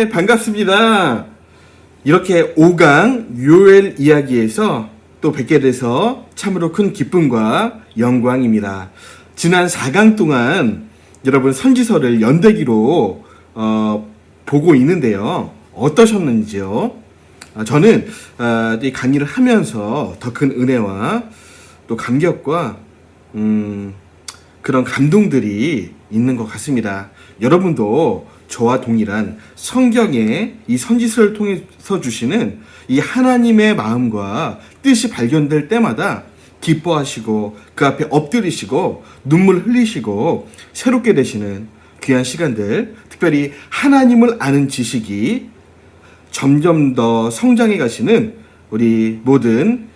네, 반갑습니다. 이렇게 5강 요엘 이야기에서 또 뵙게 돼서 참으로 큰 기쁨과 영광입니다. 지난 4강 동안 여러분 선지서를 연대기로 보고 있는데요. 어떠셨는지요? 저는 이 강의를 하면서 더 큰 은혜와 또 감격과 그런 감동들이 있는 것 같습니다. 여러분도 저와 동일한 성경의 이 선지서를 통해서 주시는 이 하나님의 마음과 뜻이 발견될 때마다 기뻐하시고 그 앞에 엎드리시고 눈물 흘리시고 새롭게 되시는 귀한 시간들, 특별히 하나님을 아는 지식이 점점 더 성장해 가시는 우리 모든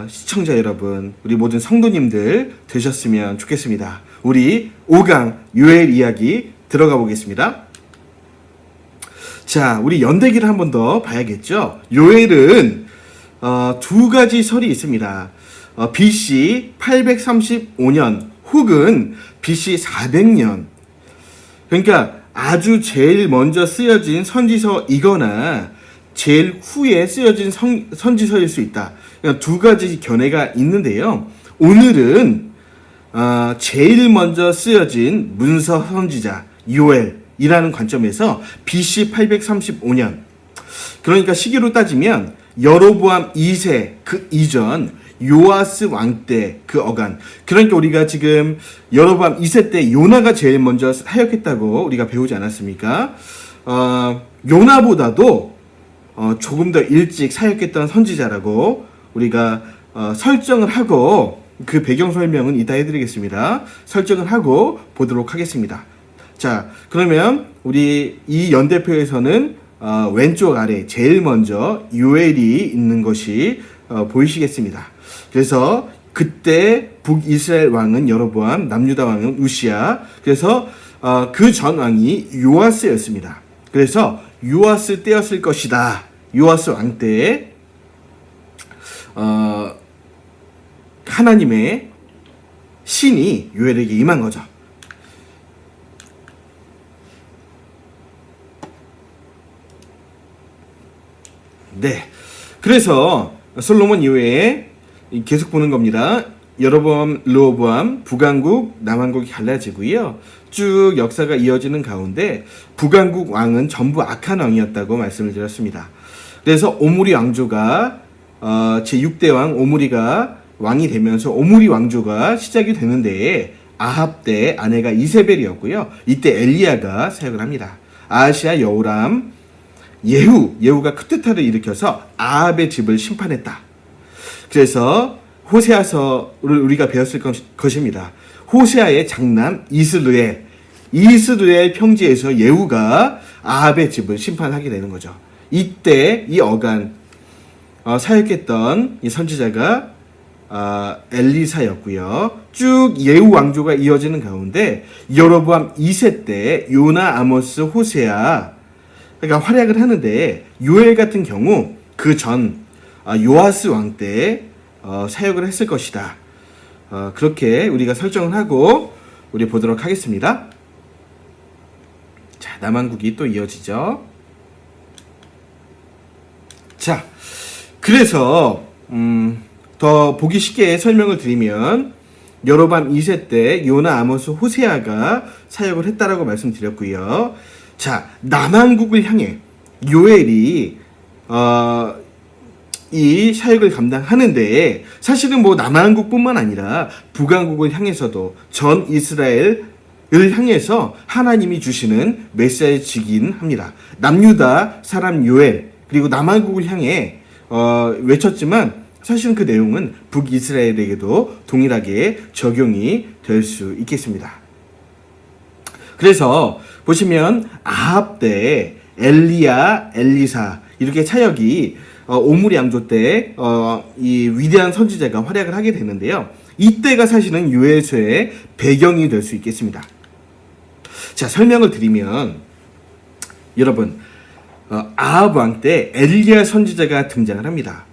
시청자 여러분, 우리 모든 성도님들 되셨으면 좋겠습니다. 우리 5강 요엘 이야기 들어가 보겠습니다. 자, 우리 연대기를 한 번 더 봐야겠죠. 요엘은 두 가지 설이 있습니다. BC 835년 혹은 BC 400년. 그러니까 아주 제일 먼저 쓰여진 선지서이거나 제일 후에 쓰여진 선지서일 수 있다. 그러니까 두 가지 견해가 있는데요. 오늘은 제일 먼저 쓰여진 문서 선지자 요엘이라는 관점에서 BC 835년, 그러니까 시기로 따지면 여로보암 2세 그 이전 요아스 왕 때 그 어간, 그러니까 우리가 지금 여로보암 2세 때 요나가 제일 먼저 사역했다고 우리가 배우지 않았습니까? 요나보다도 조금 더 일찍 사역했던 선지자라고 우리가 설정을 하고, 그 배경 설명은 이따 해드리겠습니다. 설정을 하고 보도록 하겠습니다. 자, 그러면 우리 이 연대표에서는 왼쪽 아래 제일 먼저 요엘이 있는 것이 보이시겠습니다. 그래서 그때 북이스라엘 왕은 여로보암, 남유다 왕은 우시야. 그래서 그 전 왕이 요아스였습니다. 그래서 요아스 때였을 것이다. 요아스 왕 때에 하나님의 신이 요엘에게 임한 거죠. 네, 그래서 솔로몬 이후에 계속 보는 겁니다. 여로보암, 르호보암, 북왕국, 남왕국이 갈라지고요. 쭉 역사가 이어지는 가운데 북왕국 왕은 전부 악한 왕이었다고 말씀을 드렸습니다. 그래서 오므리 왕조가 제6대 왕 오므리가 왕이 되면서 오므리 왕조가 시작이 되는데 아합 때 아내가 이세벨이었고요. 이때 엘리야가 사역을 합니다. 아하시아, 여호람, 예후가 쿠데타를 일으켜서 아합의 집을 심판했다. 그래서 호세아서를 우리가 배웠을 것입니다. 호세아의 장남 이스루엘 평지에서 예후가 아합의 집을 심판하게 되는 거죠. 이때 이 어간 사역했던 이 선지자가 엘리사였고요. 쭉 예후 왕조가 이어지는 가운데 여로보암 2세 때 요나, 아모스, 호세아, 그러니까 활약을 하는데 요엘 같은 경우 그 전 요아스 왕 때 사역을 했을 것이다. 그렇게 우리가 설정을 하고 우리 보도록 하겠습니다. 자, 남왕국이 또 이어지죠. 자, 그래서 더 보기 쉽게 설명을 드리면 여로보암 2세 때 요나, 아모스, 호세아가 사역을 했다라고 말씀드렸고요. 자, 남왕국을 향해 요엘이 이 사역을 감당하는데, 사실은 뭐 남왕국뿐만 아니라 북왕국을 향해서도 전 이스라엘을 향해서 하나님이 주시는 메시지이긴 합니다. 남유다 사람 요엘, 그리고 남왕국을 향해 외쳤지만 사실은 그 내용은 북이스라엘에게도 동일하게 적용이 될 수 있겠습니다. 그래서 보시면 아합 때 엘리야, 엘리사 이렇게 사역이 오므리 왕조 때 이 위대한 선지자가 활약을 하게 되는데요. 이때가 사실은 요엘서의 배경이 될 수 있겠습니다. 자, 설명을 드리면 여러분, 아합 왕 때 엘리야 선지자가 등장을 합니다.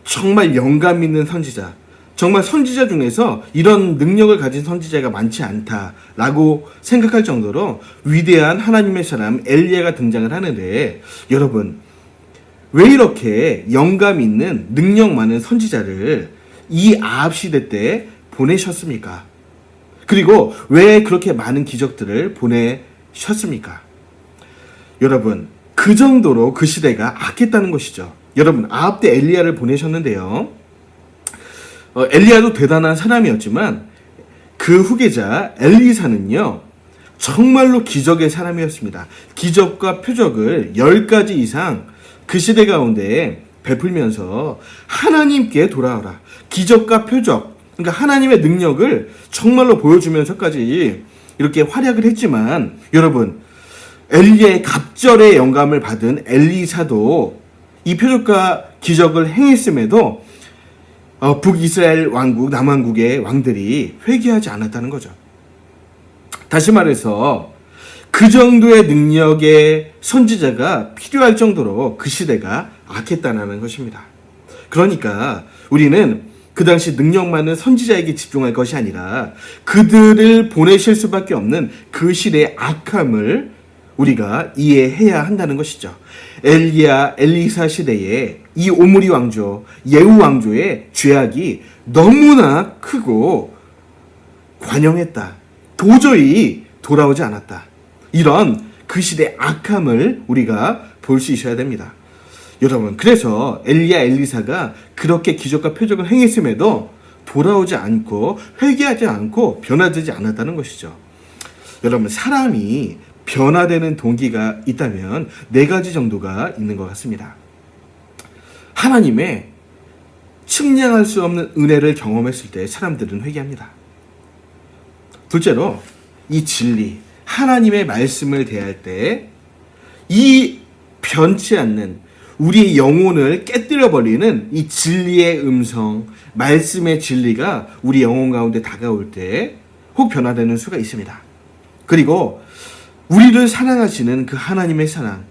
정말 영감 있는 선지자, 정말 선지자 중에서 이런 능력을 가진 선지자가 많지 않다라고 생각할 정도로 위대한 하나님의 사람 엘리야가 등장을 하는데, 여러분, 왜 이렇게 영감 있는 능력 많은 선지자를 이 아합 시대 때 보내셨습니까? 그리고 왜 그렇게 많은 기적들을 보내셨습니까? 여러분, 그 정도로 그 시대가 악했다는 것이죠. 여러분, 아합 때 엘리야를 보내셨는데요. 엘리야도 대단한 사람이었지만 그 후계자 엘리사는요, 정말로 기적의 사람이었습니다. 기적과 표적을 10가지 이상 그 시대 가운데 베풀면서 하나님께 돌아오라. 기적과 표적, 그러니까 하나님의 능력을 정말로 보여주면서까지 이렇게 활약을 했지만, 여러분, 엘리야의 갑절의 영감을 받은 엘리사도 이 표적과 기적을 행했음에도 북이스라엘 왕국, 남왕국의 왕들이 회개하지 않았다는 거죠. 다시 말해서 그 정도의 능력의 선지자가 필요할 정도로 그 시대가 악했다는 것입니다. 그러니까 우리는 그 당시 능력 많은 선지자에게 집중할 것이 아니라 그들을 보내실 수밖에 없는 그 시대의 악함을 우리가 이해해야 한다는 것이죠. 엘리야, 엘리사 시대에 이 오므리 왕조, 예후 왕조의 죄악이 너무나 크고 관영했다. 도저히 돌아오지 않았다. 이런 그 시대의 악함을 우리가 볼 수 있어야 됩니다. 여러분, 그래서 엘리야, 엘리사가 그렇게 기적과 표적을 행했음에도 돌아오지 않고 회개하지 않고 변화되지 않았다는 것이죠. 여러분, 사람이 변화되는 동기가 있다면 4가지 정도가 있는 것 같습니다. 하나님의 측량할 수 없는 은혜를 경험했을 때 사람들은 회개합니다. 둘째로, 이 진리, 하나님의 말씀을 대할 때 이 변치 않는 우리의 영혼을 깨뜨려 버리는 이 진리의 음성, 말씀의 진리가 우리 영혼 가운데 다가올 때 혹 변화되는 수가 있습니다. 그리고 우리를 사랑하시는 그 하나님의 사랑,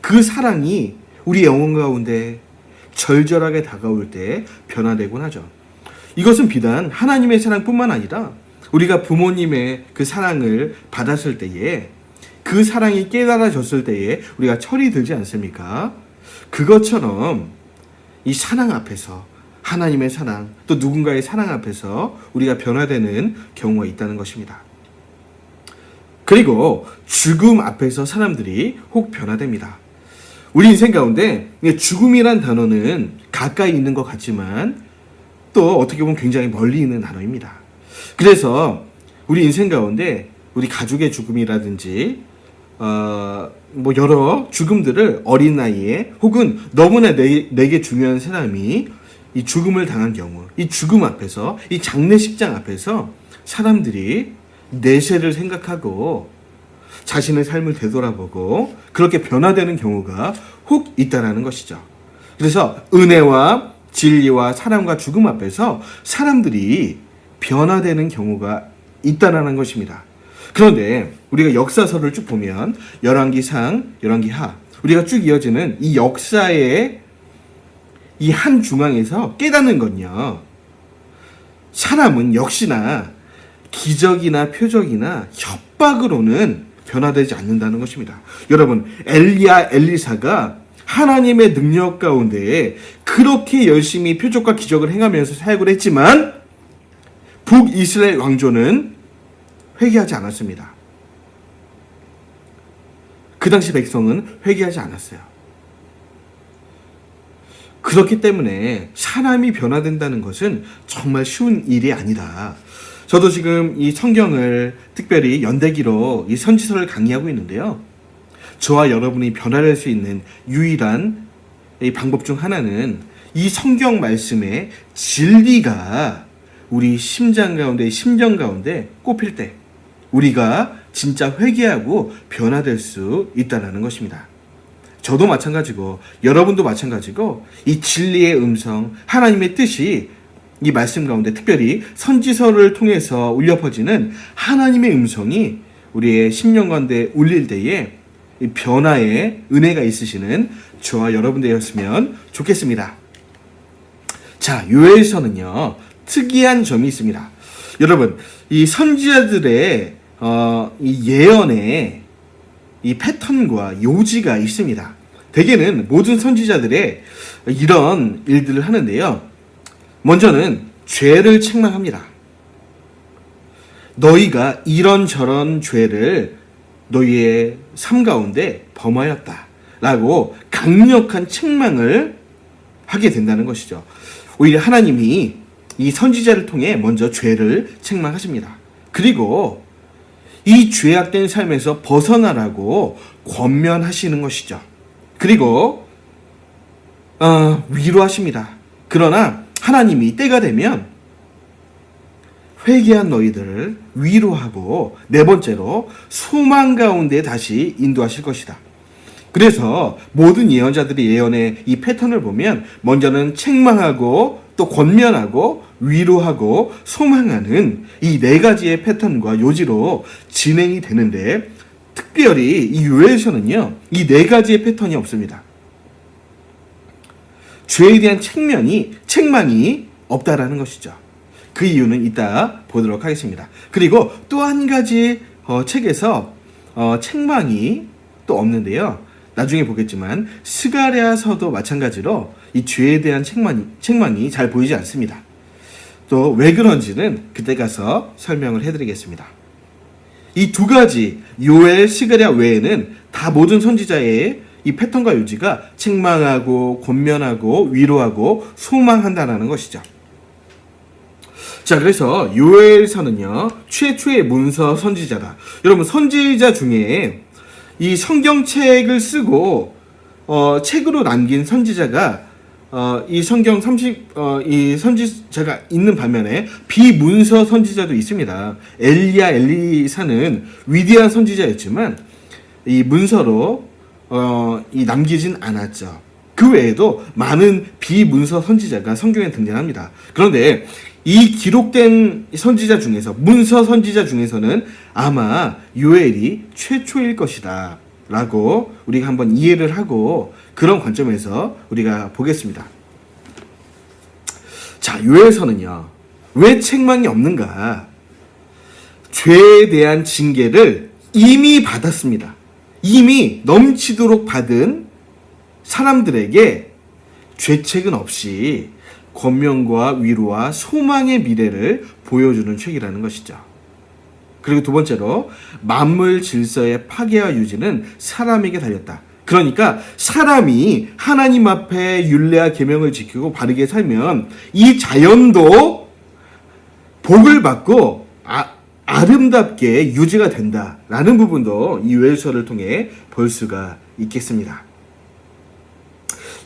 그 사랑이 우리 영혼 가운데 절절하게 다가올 때 변화되곤 하죠. 이것은 비단 하나님의 사랑뿐만 아니라 우리가 부모님의 그 사랑을 받았을 때에, 그 사랑이 깨달아졌을 때에 우리가 철이 들지 않습니까? 그것처럼 이 사랑 앞에서, 하나님의 사랑, 또 누군가의 사랑 앞에서 우리가 변화되는 경우가 있다는 것입니다. 그리고 죽음 앞에서 사람들이 혹 변화됩니다. 우리 인생 가운데 죽음이란 단어는 가까이 있는 것 같지만 또 어떻게 보면 굉장히 멀리 있는 단어입니다. 그래서 우리 인생 가운데 우리 가족의 죽음이라든지 여러 죽음들을 어린 나이에 혹은 너무나 내게 중요한 사람이 이 죽음을 당한 경우, 이 죽음 앞에서, 이 장례식장 앞에서 사람들이 내세를 생각하고 자신의 삶을 되돌아보고 그렇게 변화되는 경우가 혹 있다라는 것이죠. 그래서 은혜와 진리와 사랑과 죽음 앞에서 사람들이 변화되는 경우가 있다라는 것입니다. 그런데 우리가 역사서를 쭉 보면 열왕기상, 열왕기하, 우리가 쭉 이어지는 이 역사의 이 한 중앙에서 깨닫는 건요, 사람은 역시나 기적이나 표적이나 협박으로는 변화되지 않는다는 것입니다. 여러분, 엘리야, 엘리사가 하나님의 능력 가운데 그렇게 열심히 표적과 기적을 행하면서 사역을 했지만 북이스라엘 왕조는 회개하지 않았습니다. 그 당시 백성은 회개하지 않았어요. 그렇기 때문에 사람이 변화된다는 것은 정말 쉬운 일이 아니다. 저도 지금 이 성경을 특별히 연대기로 이 선지서를 강의하고 있는데요. 저와 여러분이 변화될 수 있는 유일한 이 방법 중 하나는 이 성경 말씀의 진리가 우리 심장 가운데, 심정 가운데 꼽힐 때 우리가 진짜 회개하고 변화될 수 있다는 것입니다. 저도 마찬가지고 여러분도 마찬가지고 이 진리의 음성, 하나님의 뜻이 이 말씀 가운데 특별히 선지서를 통해서 울려 퍼지는 하나님의 음성이 우리의 심령 가운데 울릴 때에 이 변화의 은혜가 있으시는 저와 여러분 되었으면 좋겠습니다. 자, 요엘서는요, 특이한 점이 있습니다. 여러분, 이 선지자들의 이 예언에 이 패턴과 요지가 있습니다. 대개는 모든 선지자들의 이런 일들을 하는데요. 먼저는 죄를 책망합니다. 너희가 이런저런 죄를 너희의 삶 가운데 범하였다 라고 강력한 책망을 하게 된다는 것이죠. 오히려 하나님이 이 선지자를 통해 먼저 죄를 책망하십니다. 그리고 이 죄악된 삶에서 벗어나라고 권면하시는 것이죠. 그리고 위로하십니다. 그러나 하나님이 때가 되면 회개한 너희들을 위로하고 네 번째로 소망 가운데 다시 인도하실 것이다. 그래서 모든 예언자들의 예언의 이 패턴을 보면 먼저는 책망하고 또 권면하고 위로하고 소망하는 이 네 가지의 패턴과 요지로 진행이 되는데, 특별히 이 요엘서는요, 이 네 가지의 패턴이 없습니다. 죄에 대한 책망이 없다라는 것이죠. 그 이유는 이따 보도록 하겠습니다. 그리고 또 한 가지 책에서 책망이 또 없는데요. 나중에 보겠지만 스가랴서도 마찬가지로 이 죄에 대한 책망이 잘 보이지 않습니다. 또 왜 그런지는 그때 가서 설명을 해드리겠습니다. 이 두 가지 요엘, 스가랴 외에는 다 모든 선지자의 이 패턴과 요지가 책망하고 권면하고 위로하고 소망한다는 것이죠. 자, 그래서 요엘서는요, 최초의 문서 선지자다. 여러분, 선지자 중에 이 성경책을 쓰고 책으로 남긴 선지자가 이 성경 이 선지자가 있는 반면에 비문서 선지자도 있습니다. 엘리야, 엘리사는 위대한 선지자였지만 이 문서로 이 남기진 않았죠. 그 외에도 많은 비문서 선지자가 성경에 등장합니다. 그런데 이 기록된 선지자 중에서, 문서 선지자 중에서는 아마 요엘이 최초일 것이다 라고 우리가 한번 이해를 하고 그런 관점에서 우리가 보겠습니다. 자, 요엘서는요, 왜 책망이 없는가? 죄에 대한 징계를 이미 받았습니다. 이미 넘치도록 받은 사람들에게 죄책은 없이 권면과 위로와 소망의 미래를 보여주는 책이라는 것이죠. 그리고 두 번째로, 만물 질서의 파괴와 유지는 사람에게 달렸다. 그러니까 사람이 하나님 앞에 율례와 계명을 지키고 바르게 살면 이 자연도 복을 받고 아름답게 유지가 된다라는 부분도 이 요엘서를 통해 볼 수가 있겠습니다.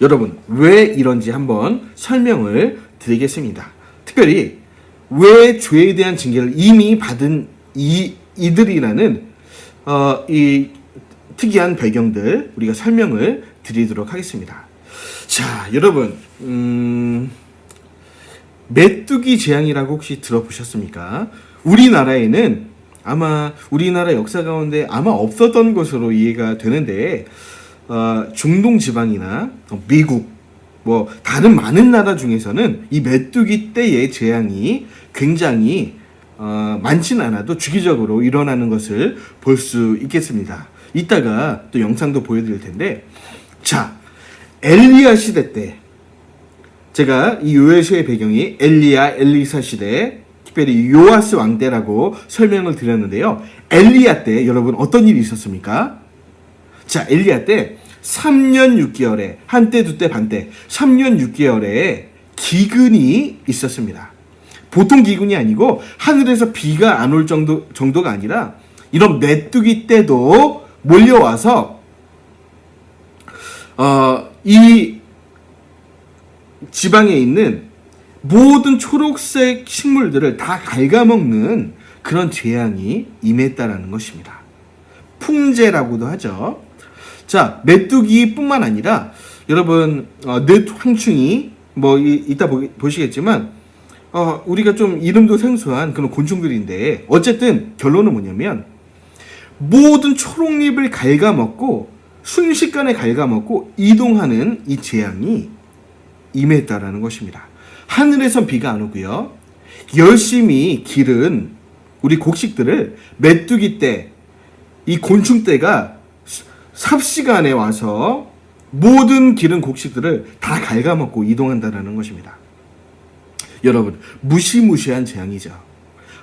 여러분, 왜 이런지 한번 설명을 드리겠습니다. 특별히 왜 죄에 대한 징계를 이미 받은 이들이라는 이 특이한 배경들 우리가 설명을 드리도록 하겠습니다. 자, 여러분, 메뚜기 재앙이라고 혹시 들어보셨습니까? 우리나라에는 아마 우리나라 역사 가운데 아마 없었던 것으로 이해가 되는데, 중동 지방이나 미국, 뭐 다른 많은 나라 중에서는 이 메뚜기 떼의 재앙이 굉장히 많지는 않아도 주기적으로 일어나는 것을 볼 수 있겠습니다. 이따가 또 영상도 보여드릴 텐데, 자, 엘리야 시대 때, 제가 이 요엘서의 배경이 엘리야, 엘리사 시대, 특별히 요아스 왕 때라고 설명을 드렸는데요. 엘리야 때 여러분 어떤 일이 있었습니까? 자, 엘리야 때 3년 6개월에, 한때, 두때, 반때, 3년 6개월에 기근이 있었습니다. 보통 기근이 아니고 하늘에서 비가 안 올 정도가 아니라 이런 메뚜기 떼도 몰려와서 이 지방에 있는 모든 초록색 식물들을 다 갉아먹는 그런 재앙이 임했다라는 것입니다. 풍재라고도 하죠. 자, 메뚜기뿐만 아니라 여러분 늑, 황충이 뭐 이따 보시겠지만 우리가 좀 이름도 생소한 그런 곤충들인데, 어쨌든 결론은 뭐냐면 모든 초록잎을 갉아먹고 순식간에 갉아먹고 이동하는 이 재앙이 임했다라는 것입니다. 하늘에선 비가 안 오고요, 열심히 기른 우리 곡식들을 메뚜기 떼, 이 곤충 떼가 삽시간에 와서 모든 기른 곡식들을 다 갉아먹고 이동한다는 것입니다. 여러분, 무시무시한 재앙이죠.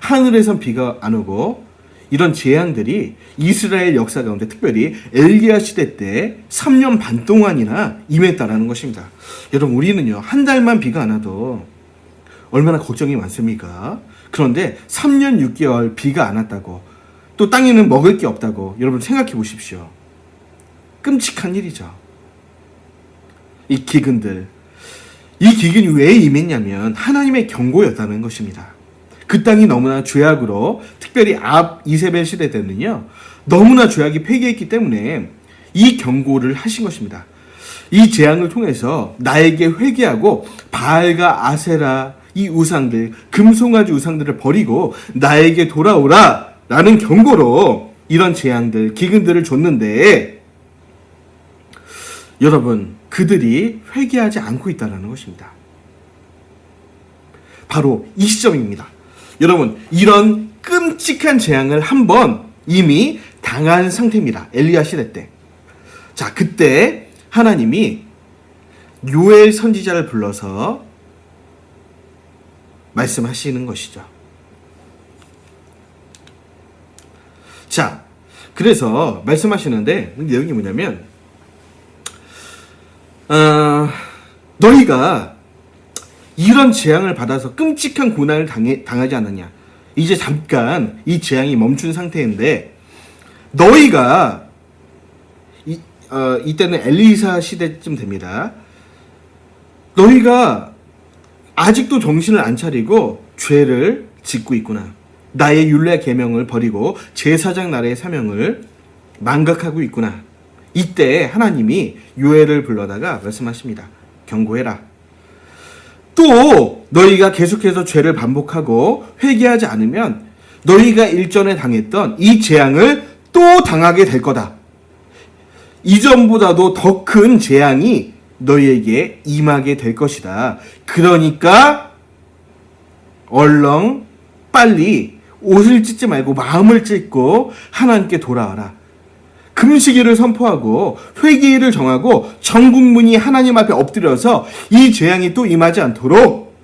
하늘에선 비가 안 오고 이런 재앙들이 이스라엘 역사 가운데 특별히 엘리야 시대 때 3년 반 동안이나 임했다라는 것입니다. 여러분, 우리는요, 한 달만 비가 안 와도 얼마나 걱정이 많습니까? 그런데 3년 6개월 비가 안 왔다고, 또 땅에는 먹을 게 없다고, 여러분 생각해 보십시오. 끔찍한 일이죠. 이 기근들, 이 기근이 왜 임했냐면 하나님의 경고였다는 것입니다. 그 땅이 너무나 죄악으로, 특별히 앞 이세벨 시대 때는요, 너무나 죄악이 폐기했기 때문에 이 경고를 하신 것입니다. 이 재앙을 통해서 나에게 회개하고 바알과 아세라 이 우상들, 금송아지 우상들을 버리고 나에게 돌아오라 라는 경고로 이런 재앙들, 기근들을 줬는데, 여러분, 그들이 회개하지 않고 있다는 것입니다. 바로 이 시점입니다. 여러분, 이런 끔찍한 재앙을 한번 이미 당한 상태입니다. 엘리야 시대 때. 자, 그때 하나님이 요엘 선지자를 불러서 말씀하시는 것이죠. 자, 그래서 말씀하시는데 내용이 뭐냐면, 너희가 이런 재앙을 받아서 끔찍한 고난을 당하지 않았냐. 이제 잠깐 이 재앙이 멈춘 상태인데, 너희가 이때는 엘리사 시대쯤 됩니다. 너희가 아직도 정신을 안 차리고 죄를 짓고 있구나. 나의 율례 계명을 버리고 제사장 나라의 사명을 망각하고 있구나. 이때 하나님이 요엘을 불러다가 말씀하십니다. 경고해라. 또 너희가 계속해서 죄를 반복하고 회개하지 않으면 너희가 일전에 당했던 이 재앙을 또 당하게 될 거다. 이전보다도 더 큰 재앙이 너희에게 임하게 될 것이다. 그러니까 얼렁 빨리 옷을 찢지 말고 마음을 찢고 하나님께 돌아와라. 금식일을 선포하고 회개일을 정하고 전국문이 하나님 앞에 엎드려서 이 재앙이 또 임하지 않도록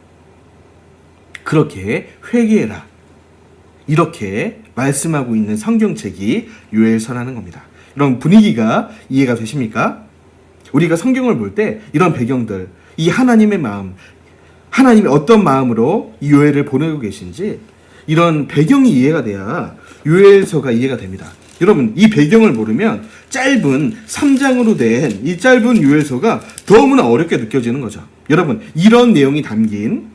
그렇게 회개해라. 이렇게 말씀하고 있는 성경책이 요엘서라는 겁니다. 이런 분위기가 이해가 되십니까? 우리가 성경을 볼 때 이런 배경들, 이 하나님의 마음, 하나님이 어떤 마음으로 이 요엘을 보내고 계신지 이런 배경이 이해가 돼야 요엘서가 이해가 됩니다. 여러분, 이 배경을 모르면 짧은 3장으로 된 이 짧은 요엘서가 너무나 어렵게 느껴지는 거죠. 여러분, 이런 내용이 담긴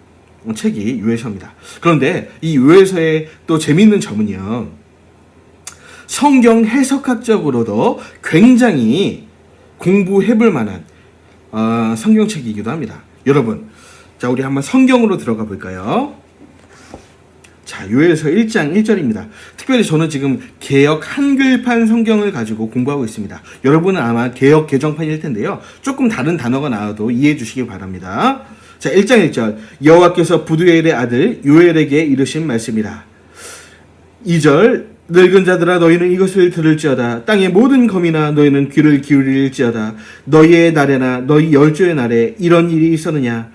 책이 요엘서입니다. 그런데 이 요엘서의 또 재미있는 점은요, 성경 해석학적으로도 굉장히 공부해볼 만한 성경책이기도 합니다. 여러분, 자, 우리 한번 성경으로 들어가 볼까요? 자, 요엘서 1장 1절입니다. 특별히 저는 지금 개역 한글판 성경을 가지고 공부하고 있습니다. 여러분은 아마 개역 개정판일 텐데요. 조금 다른 단어가 나와도 이해해 주시기 바랍니다. 자, 1장 1절. 여호와께서 부두엘의 아들 요엘에게 이르신 말씀이라. 2절. 늙은 자들아, 너희는 이것을 들을지어다. 땅의 모든 거민아, 너희는 귀를 기울일지어다. 너희의 날에나 너희 열조의 날에 이런 일이 있었느냐?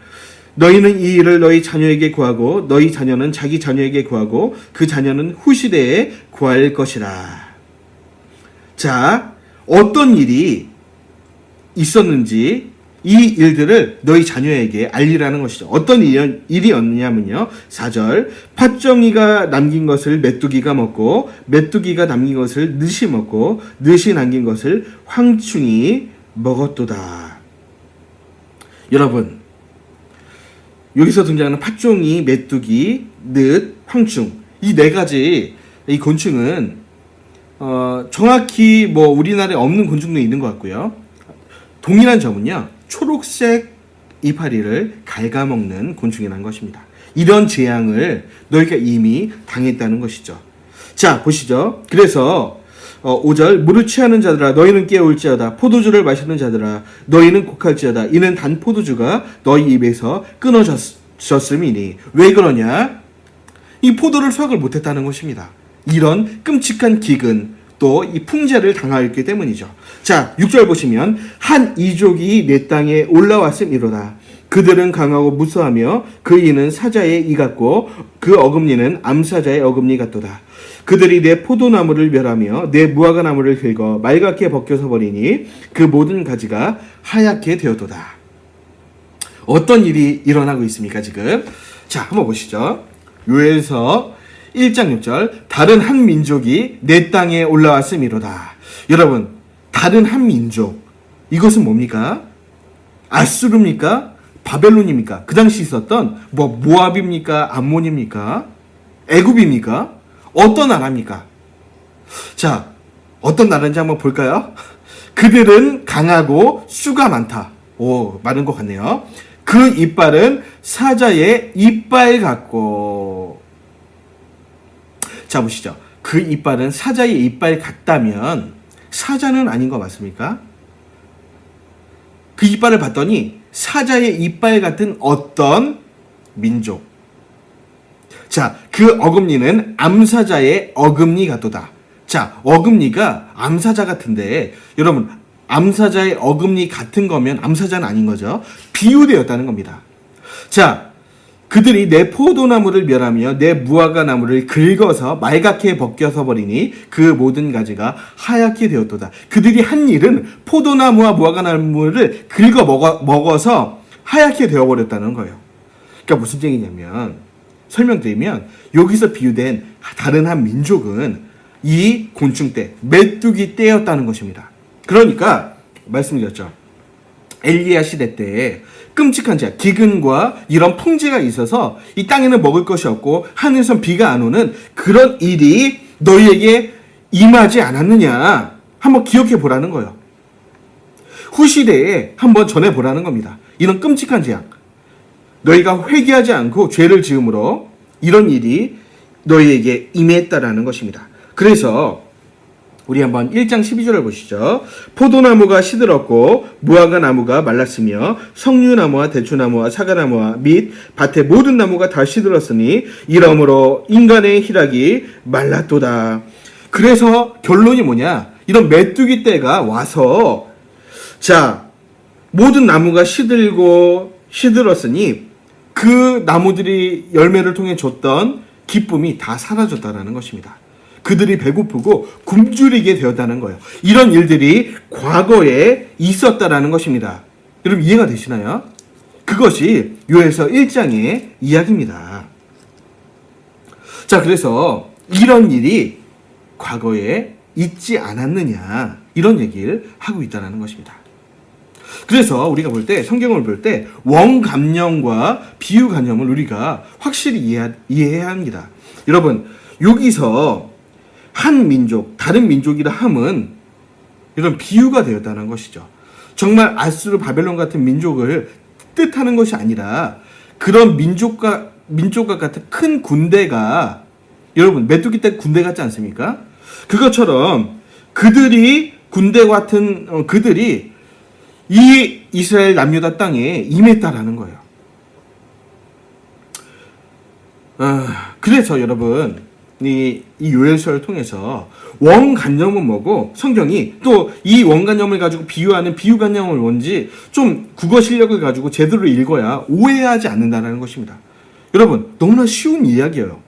너희는 이 일을 너희 자녀에게 구하고 너희 자녀는 자기 자녀에게 구하고 그 자녀는 후시대에 구할 것이라. 자, 어떤 일이 있었는지 이 일들을 너희 자녀에게 알리라는 것이죠. 어떤 일이었냐면요. 4절. 팥정이가 남긴 것을 메뚜기가 먹고 메뚜기가 남긴 것을 늑이 먹고 늑이 남긴 것을 황충이 먹었도다. 여러분, 여기서 등장하는 팥종이, 메뚜기, 늑, 황충, 이 네 가지 이 곤충은 정확히 뭐 우리나라에 없는 곤충도 있는 것 같고요. 동일한 점은요, 초록색 이파리를 갉아먹는 곤충이라는 것입니다. 이런 재앙을 너희가 이미 당했다는 것이죠. 자, 보시죠. 그래서 5절. 물을 취하는 자들아, 너희는 깨어올지어다. 포도주를 마시는 자들아, 너희는 곡할지어다. 이는 단 포도주가 너희 입에서 끊어졌음이니. 왜 그러냐? 이 포도를 수확을 못했다는 것입니다. 이런 끔찍한 기근 또 이 풍제를 당하였기 때문이죠. 자, 6절 보시면 한 이족이 내 땅에 올라왔음이로다. 그들은 강하고 무수하며 그 이는 사자의 이 같고 그 어금니는 암사자의 어금니 같도다. 그들이 내 포도나무를 멸하며 내 무화과나무를 긁어 말갛게 벗겨서 버리니 그 모든 가지가 하얗게 되었도다. 어떤 일이 일어나고 있습니까 지금? 자, 한번 보시죠. 요엘서 1장 6절 다른 한 민족이 내 땅에 올라왔음이로다. 여러분, 다른 한 민족, 이것은 뭡니까? 아수르입니까? 바벨론입니까? 그 당시 있었던 모압입니까? 암몬입니까? 애굽입니까? 어떤 나라입니까? 자, 어떤 나라인지 한번 볼까요? 그들은 강하고 수가 많다. 오, 많은 것 같네요. 그 이빨은 사자의 이빨 같고. 자, 보시죠. 그 이빨은 사자의 이빨 같다면 사자는 아닌 거 맞습니까? 그 이빨을 봤더니 사자의 이빨 같은 어떤 민족. 자, 그 어금니는 암사자의 어금니 같도다. 자, 어금니가 암사자 같은데 여러분, 암사자의 어금니 같은 거면 암사자는 아닌 거죠. 비유되었다는 겁니다. 자, 그들이 내 포도나무를 멸하며 내 무화과나무를 긁어서 말갛게 벗겨서 버리니 그 모든 가지가 하얗게 되었도다. 그들이 한 일은 포도나무와 무화과나무를 긁어 먹어서 하얗게 되어버렸다는 거예요. 그러니까 무슨 얘기냐면, 설명드리면 여기서 비유된 다른 한 민족은 이 곤충 때, 메뚜기 때였다는 것입니다. 그러니까 말씀드렸죠. 엘리야 시대 때 끔찍한 자, 기근과 이런 풍지가 있어서 이 땅에는 먹을 것이 없고 하늘에선 비가 안 오는 그런 일이 너희에게 임하지 않았느냐. 한번 기억해 보라는 거예요. 후시대에 한번 전해 보라는 겁니다. 이런 끔찍한 재앙. 너희가 회개하지 않고 죄를 지음으로 이런 일이 너희에게 임했다라는 것입니다. 그래서 우리 한번 1장 12절을 보시죠. 포도나무가 시들었고 무화과나무가 말랐으며 석류나무와 대추나무와 사과나무와 및 밭의 모든 나무가 다 시들었으니 이러므로 인간의 희락이 말랐도다. 그래서 결론이 뭐냐? 이런 메뚜기 때가 와서 자, 모든 나무가 시들었으니 그 나무들이 열매를 통해 줬던 기쁨이 다 사라졌다는 것입니다. 그들이 배고프고 굶주리게 되었다는 거예요. 이런 일들이 과거에 있었다라는 것입니다. 여러분 이해가 되시나요? 그것이 요엘서 1장의 이야기입니다. 자, 그래서 이런 일이 과거에 있지 않았느냐 이런 얘기를 하고 있다는 것입니다. 그래서 우리가 볼 때, 성경을 볼 때 원관념과 비유관념을 우리가 확실히 이해해야 합니다. 여러분, 여기서 한 민족, 다른 민족이라 함은 이런 비유가 되었다는 것이죠. 정말 아수르, 바벨론 같은 민족을 뜻하는 것이 아니라 그런 민족과 같은 큰 군대가, 여러분 메뚜기 때 군대 같지 않습니까? 그것처럼 그들이 군대 같은 그들이 이 이스라엘 남유다 땅에 임했다라는 거예요. 그래서 여러분 이 요엘서를 통해서 원관념은 뭐고 성경이 또 이 원관념을 가지고 비유하는 비유관념은 뭔지 좀 국어 실력을 가지고 제대로 읽어야 오해하지 않는다는 것입니다. 여러분 너무나 쉬운 이야기예요.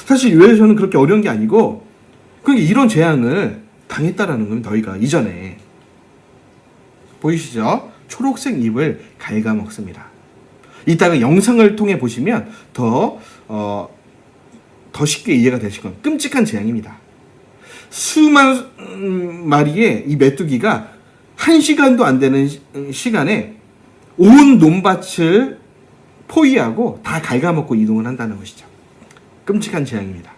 사실 요엘서는 그렇게 어려운 게 아니고 그러니까 이런 재앙을 당했다라는 건 너희가 이전에 보이시죠? 초록색 잎을 갉아먹습니다. 이따가 영상을 통해 보시면 더 쉽게 이해가 되실 겁니다. 끔찍한 재앙입니다. 수만 마리의 이 메뚜기가 1시간도 안 되는 시간에 온 논밭을 포위하고 다 갉아먹고 이동을 한다는 것이죠. 끔찍한 재앙입니다.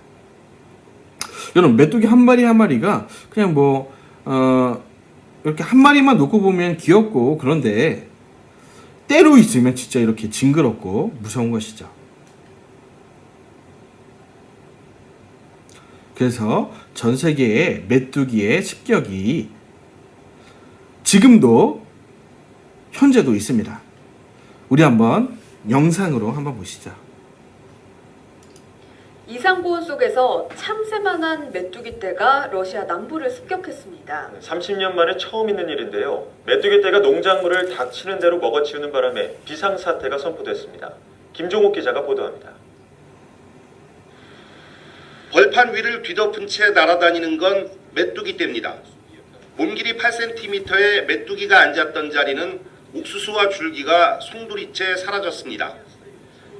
여러분 메뚜기 한 마리 한 마리가 그냥 이렇게 한 마리만 놓고 보면 귀엽고 그런데 때로 있으면 진짜 이렇게 징그럽고 무서운 것이죠. 그래서 전 세계의 메뚜기의 습격이 지금도 현재도 있습니다. 우리 한번 영상으로 한번 보시죠. 이상고온 속에서 참새만한 메뚜기 떼가 러시아 남부를 습격했습니다. 30년 만에 처음 있는 일인데요. 메뚜기 떼가 농작물을 닥치는 대로 먹어치우는 바람에 비상사태가 선포됐습니다. 김종욱 기자가 보도합니다. 벌판 위를 뒤덮은 채 날아다니는 건 메뚜기 떼입니다. 몸 길이 8cm의 메뚜기가 앉았던 자리는 옥수수와 줄기가 송두리째 사라졌습니다.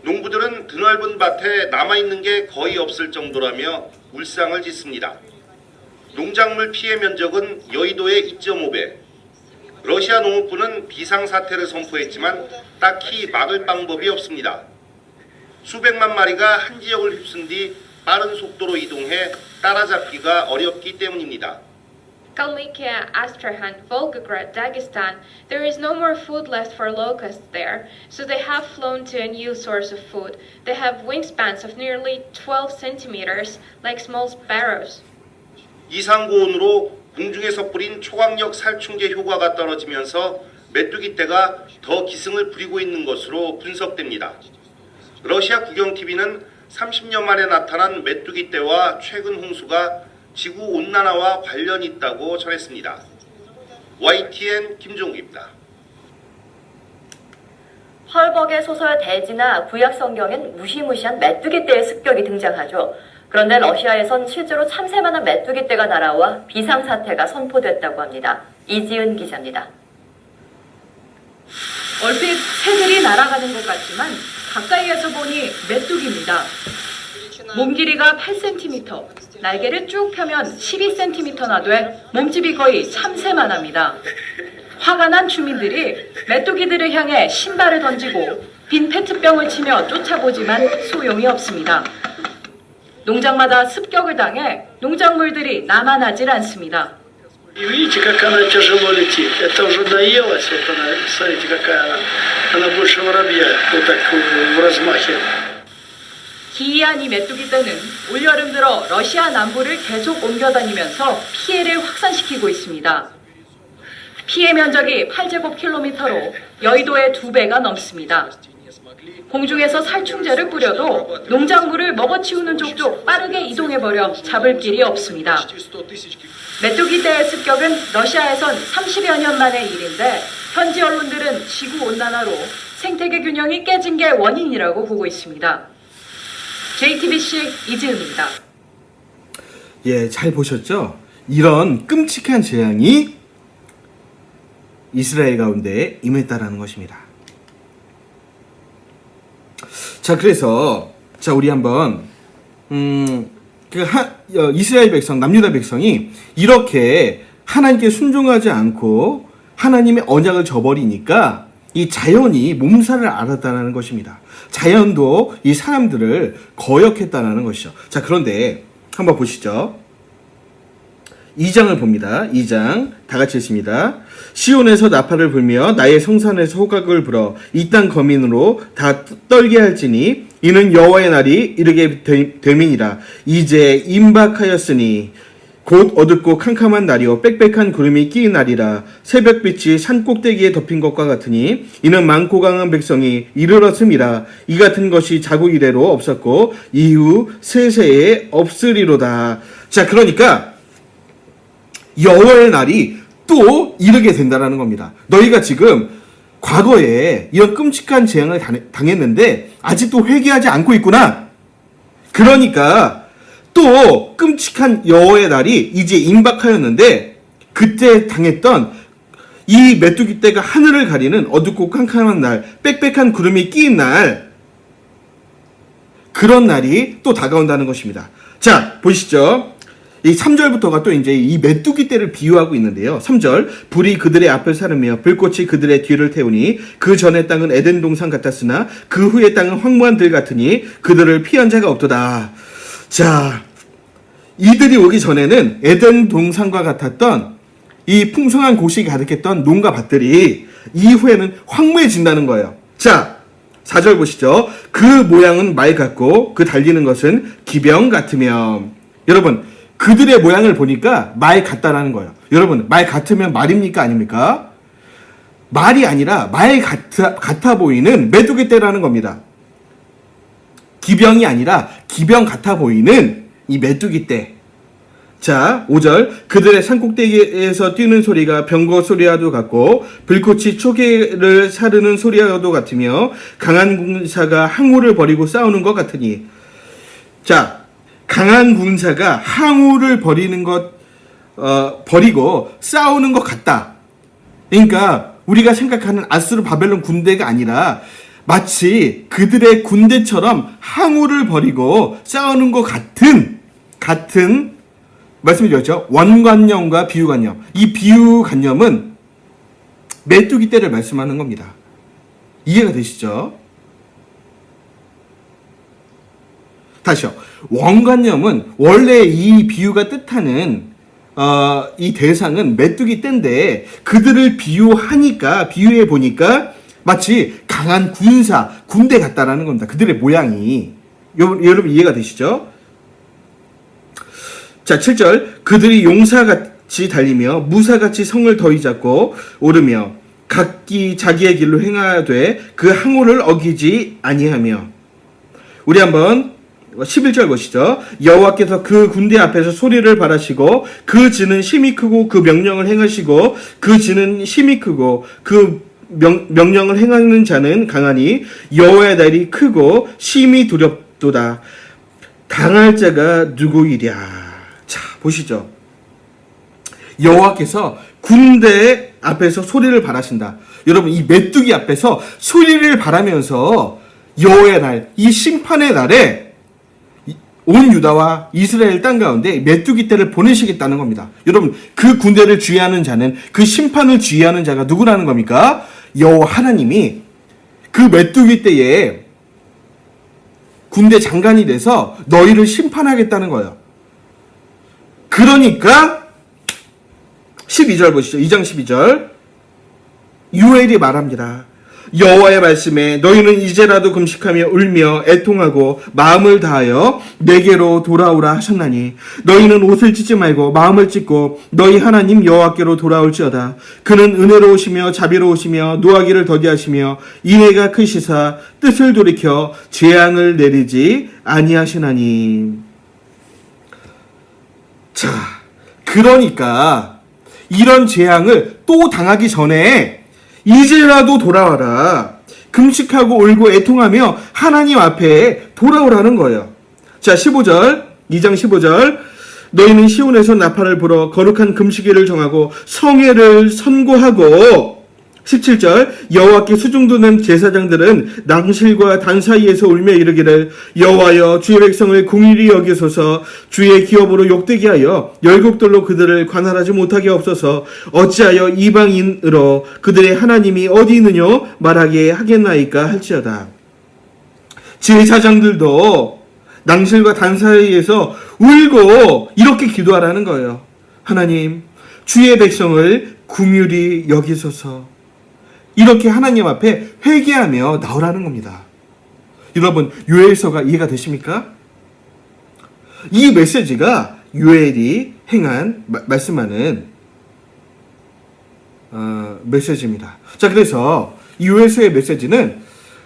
농부들은 드넓은 밭에 남아있는 게 거의 없을 정도라며 울상을 짓습니다. 농작물 피해 면적은 여의도의 2.5배. 러시아 농업부는 비상사태를 선포했지만 딱히 막을 방법이 없습니다. 수백만 마리가 한 지역을 휩쓴 뒤 빠른 속도로 이동해 따라잡기가 어렵기 때문입니다. Kalmykia, Astrakhan, Volgograd, Dagestan, there is no more food left for locusts there, so they have flown to a new source of food. They have wingspans of nearly 12 centimeters, like small sparrows. 이상고온으로 공중에서 뿌린 초강력 살충제 효과가 떨어지면서 메뚜기 떼가 더 기승을 부리고 있는 것으로 분석됩니다. 러시아 국영TV는 30년 만에 나타난 메뚜기 떼와 최근 홍수가 지구온난화와 관련이 있다고 전했습니다. YTN 김종욱입니다. 헐벅의 소설 대지나 구약 성경엔 무시무시한 메뚜기 떼의 습격이 등장하죠. 그런데 러시아에선 실제로 참새만한 메뚜기 떼가 날아와 비상사태가 선포됐다고 합니다. 이지은 기자입니다. 얼핏 새들이 날아가는 것 같지만 가까이에서 보니 메뚜기입니다. 몸 길이가 8cm, 날개를 쭉 펴면 12cm나 돼 몸집이 거의 참새만 합니다. 화가 난 주민들이 메뚜기들을 향해 신발을 던지고 빈 페트병을 치며 쫓아보지만 소용이 없습니다. 농장마다 습격을 당해 농작물들이 남아나질 않습니다. Видите, как она тяжело летит. Это уже наелась. Вот она, смотрите, какая она. Она больше воробья, вот так в размахе. 기이한 이 메뚜기 떼는 올여름 들어 러시아 남부를 계속 옮겨다니면서 피해를 확산시키고 있습니다. 피해 면적이 8제곱킬로미터로 여의도의 2배가 넘습니다. 공중에서 살충제를 뿌려도 농작물을 먹어치우는 족족 빠르게 이동해버려 잡을 길이 없습니다. 메뚜기 떼의 습격은 러시아에선 30여 년 만의 일인데 현지 언론들은 지구온난화로 생태계 균형이 깨진 게 원인이라고 보고 있습니다. JTBC 이지은입니다. 예, 잘 보셨죠? 이런 끔찍한 재앙이 이스라엘 가운데 임했다라는 것입니다. 자, 그래서 우리 한번 이스라엘 백성, 남유다 백성이 이렇게 하나님께 순종하지 않고 하나님의 언약을 저버리니까 이 자연이 몸살을 앓았다는 것입니다. 자연도 이 사람들을 거역했다는 것이죠. 자, 그런데 한번 보시죠. 2장을 봅니다. 2장 다 같이 읽습니다. 시온에서 나팔을 불며 나의 성산에서 호각을 불어 이 땅 거민으로 다 떨게 할지니 이는 여호와의 날이 이르게 됨이니라. 이제 임박하였으니 곧 어둡고 캄캄한 날이요 빽빽한 구름이 끼인 날이라. 새벽빛이 산 꼭대기에 덮인 것과 같으니 이는 많고 강한 백성이 이르렀음이라. 이 같은 것이 자국 이래로 없었고 이후 세세에 없으리로다. 자, 그러니까 여호와의 날이 또 이르게 된다라는 겁니다. 너희가 지금 과거에 이런 끔찍한 재앙을 당했는데 아직도 회개하지 않고 있구나. 그러니까 또 끔찍한 여호와의 날이 이제 임박하였는데 그때 당했던 이 메뚜기 떼가 하늘을 가리는 어둡고 캄캄한 날, 빽빽한 구름이 끼인 날, 그런 날이 또 다가온다는 것입니다. 자, 보시죠. 이 3절부터가 또 이제 이 메뚜기 떼를 비유하고 있는데요. 3절, 불이 그들의 앞을 사르며 불꽃이 그들의 뒤를 태우니 그 전의 땅은 에덴 동산 같았으나 그 후의 땅은 황무한 들 같으니 그들을 피한 자가 없도다. 자, 이들이 오기 전에는 에덴 동산과 같았던 이 풍성한 곳이 가득했던 농가 밭들이 이후에는 황무해진다는 거예요. 자, 4절 보시죠. 그 모양은 말 같고 그 달리는 것은 기병 같으며. 여러분, 그들의 모양을 보니까 말 같다라는 거예요. 여러분, 말 같으면 말입니까? 아닙니까? 말이 아니라 말 같아 보이는 메뚜기 떼라는 겁니다. 기병이 아니라 기병 같아 보이는 이 메뚜기 떼. 자, 5절. 그들의 산꼭대기에서 뛰는 소리가 병거 소리와도 같고 불꽃이 초계를 사르는 소리와도 같으며 강한 군사가 항우를 버리고 싸우는 것 같으니. 자, 강한 군사가 항우를 버리고 싸우는 것 같다. 그러니까 우리가 생각하는 아수르 바벨론 군대가 아니라 마치 그들의 군대처럼 항우를 버리고 싸우는 것 같은 말씀드렸죠. 원관념과 비유관념. 이 비유관념은 메뚜기 떼를 말씀하는 겁니다. 이해가 되시죠? 다시요. 원관념은 원래 이 비유가 뜻하는 이 대상은 메뚜기 떼인데 그들을 비유해 보니까 마치 강한 군대 같다라는 겁니다. 그들의 모양이. 여러분 이해가 되시죠? 자, 7절. 그들이 용사같이 달리며 무사같이 성을 더위 잡고 오르며 각기 자기의 길로 행하되 그 항우를 어기지 아니하며. 우리 한번 11절 보시죠. 여호와께서 그 군대 앞에서 소리를 발하시고 그 지는 심히 크고 그 명령을 행하시고 그 지는 심히 크고 그 명령을 행하는 자는 강하니 여호와의 날이 크고 심히 두렵도다. 당할 자가 누구이랴. 자, 보시죠. 여호와께서 군대 앞에서 소리를 발하신다. 여러분, 이 메뚜기 앞에서 소리를 발하면서 여호와의 날, 이 심판의 날에 온 유다와 이스라엘 땅 가운데 메뚜기 떼를 보내시겠다는 겁니다. 여러분, 그 군대를 주의하는 자는, 그 심판을 주의하는 자가 누구라는 겁니까? 여호와 하나님이 그 메뚜기 떼에 군대 장관이 돼서 너희를 심판하겠다는 거예요. 그러니까 12절 보시죠. 2장 12절. 요엘이 말합니다. 여호와의 말씀에 너희는 이제라도 금식하며 울며 애통하고 마음을 다하여 내게로 돌아오라 하셨나니 너희는 옷을 찢지 말고 마음을 찢고 너희 하나님 여호와께로 돌아올지어다. 그는 은혜로우시며 자비로우시며 노하기를 더디하시며 인애가 크시사 뜻을 돌이켜 재앙을 내리지 아니하시나니. 자, 그러니까 이런 재앙을 또 당하기 전에 이제라도 돌아와라. 금식하고 울고 애통하며 하나님 앞에 돌아오라는 거예요. 자, 15절, 2장 15절. 너희는 시온에서 나팔을 불어 거룩한 금식일을 정하고 성회를 선고하고. 17절. 여호와께 수중도는 제사장들은 낭실과 단 사이에서 울며 이르기를 여호와여 주의 백성을 공의히 여기소서. 주의 기업으로 욕되게 하여 열국들로 그들을 관할하지 못하게 없어서 어찌하여 이방인으로 그들의 하나님이 어디 있느냐 말하게 하겠나이까 할지어다. 제사장들도 낭실과 단 사이에서 울고 이렇게 기도하라는 거예요. 하나님, 주의 백성을 긍휼히 여기소서. 이렇게 하나님 앞에 회개하며 나오라는 겁니다. 여러분, 요엘서가 이해가 되십니까? 이 메시지가 요엘이 행한 말씀하는 메시지입니다. 자, 그래서 이 요엘서의 메시지는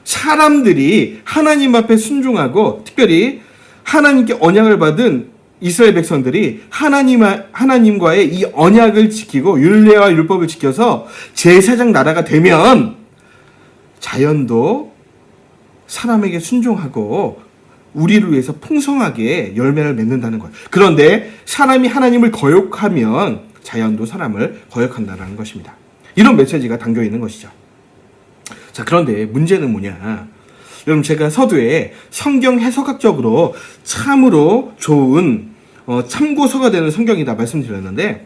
사람들이 하나님 앞에 순종하고 특별히 하나님께 언약을 받은 이스라엘 백성들이 하나님과의 이 언약을 지키고 율례와 율법을 지켜서 제사장 나라가 되면 자연도 사람에게 순종하고 우리를 위해서 풍성하게 열매를 맺는다는 거예요. 그런데 사람이 하나님을 거역하면 자연도 사람을 거역한다는 것입니다. 이런 메시지가 담겨 있는 것이죠. 자, 그런데 문제는 뭐냐? 여러분, 제가 서두에 성경 해석학적으로 참으로 좋은 참고서가 되는 성경이다 말씀드렸는데,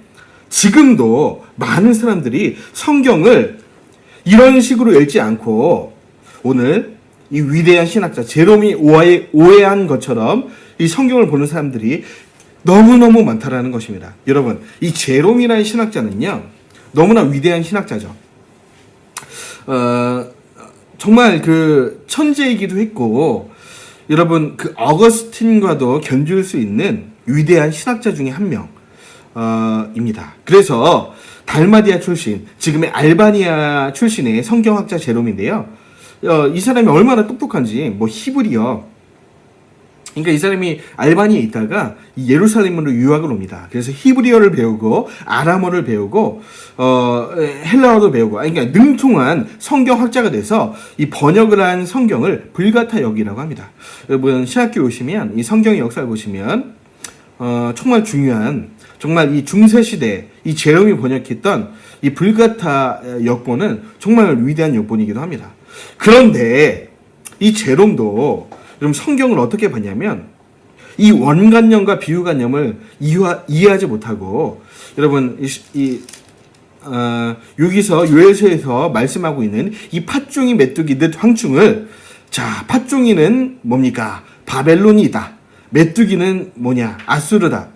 지금도 많은 사람들이 성경을 이런 식으로 읽지 않고 오늘 이 위대한 신학자 제롬이 오해한 것처럼 이 성경을 보는 사람들이 너무너무 많다라는 것입니다. 여러분, 이 제롬이라는 신학자는요, 너무나 위대한 신학자죠. 정말 그 천재이기도 했고, 여러분 그 어거스틴과도 견줄 수 있는 위대한 신학자 중에 한 명입니다. 그래서 달마디아 출신, 지금의 알바니아 출신의 성경학자 제롬인데요. 이 사람이 얼마나 똑똑한지, 뭐 히브리어, 그러니까 이 사람이 알바니에 있다가 이 예루살렘으로 유학을 옵니다. 그래서 히브리어를 배우고 아람어를 배우고 헬라어도 배우고, 그러니까 능통한 성경학자가 돼서 이 번역을 한 성경을 불가타 역이라고 합니다. 여러분 신학교 오시면 이 성경의 역사를 보시면 정말 중요한, 정말 이 중세 시대 이 제롬이 번역했던 이 불가타 역본은 정말 위대한 역본이기도 합니다. 그런데 이 제롬도 여러분 성경을 어떻게 봤냐면 이 원관념과 비유관념을 이해하지 못하고, 여러분 여기서 요엘서에서 말씀하고 있는 이 팥종이 메뚜기 듯 황충을, 자, 팥종이는 뭡니까? 바벨론이다. 메뚜기는 뭐냐? 아수르다.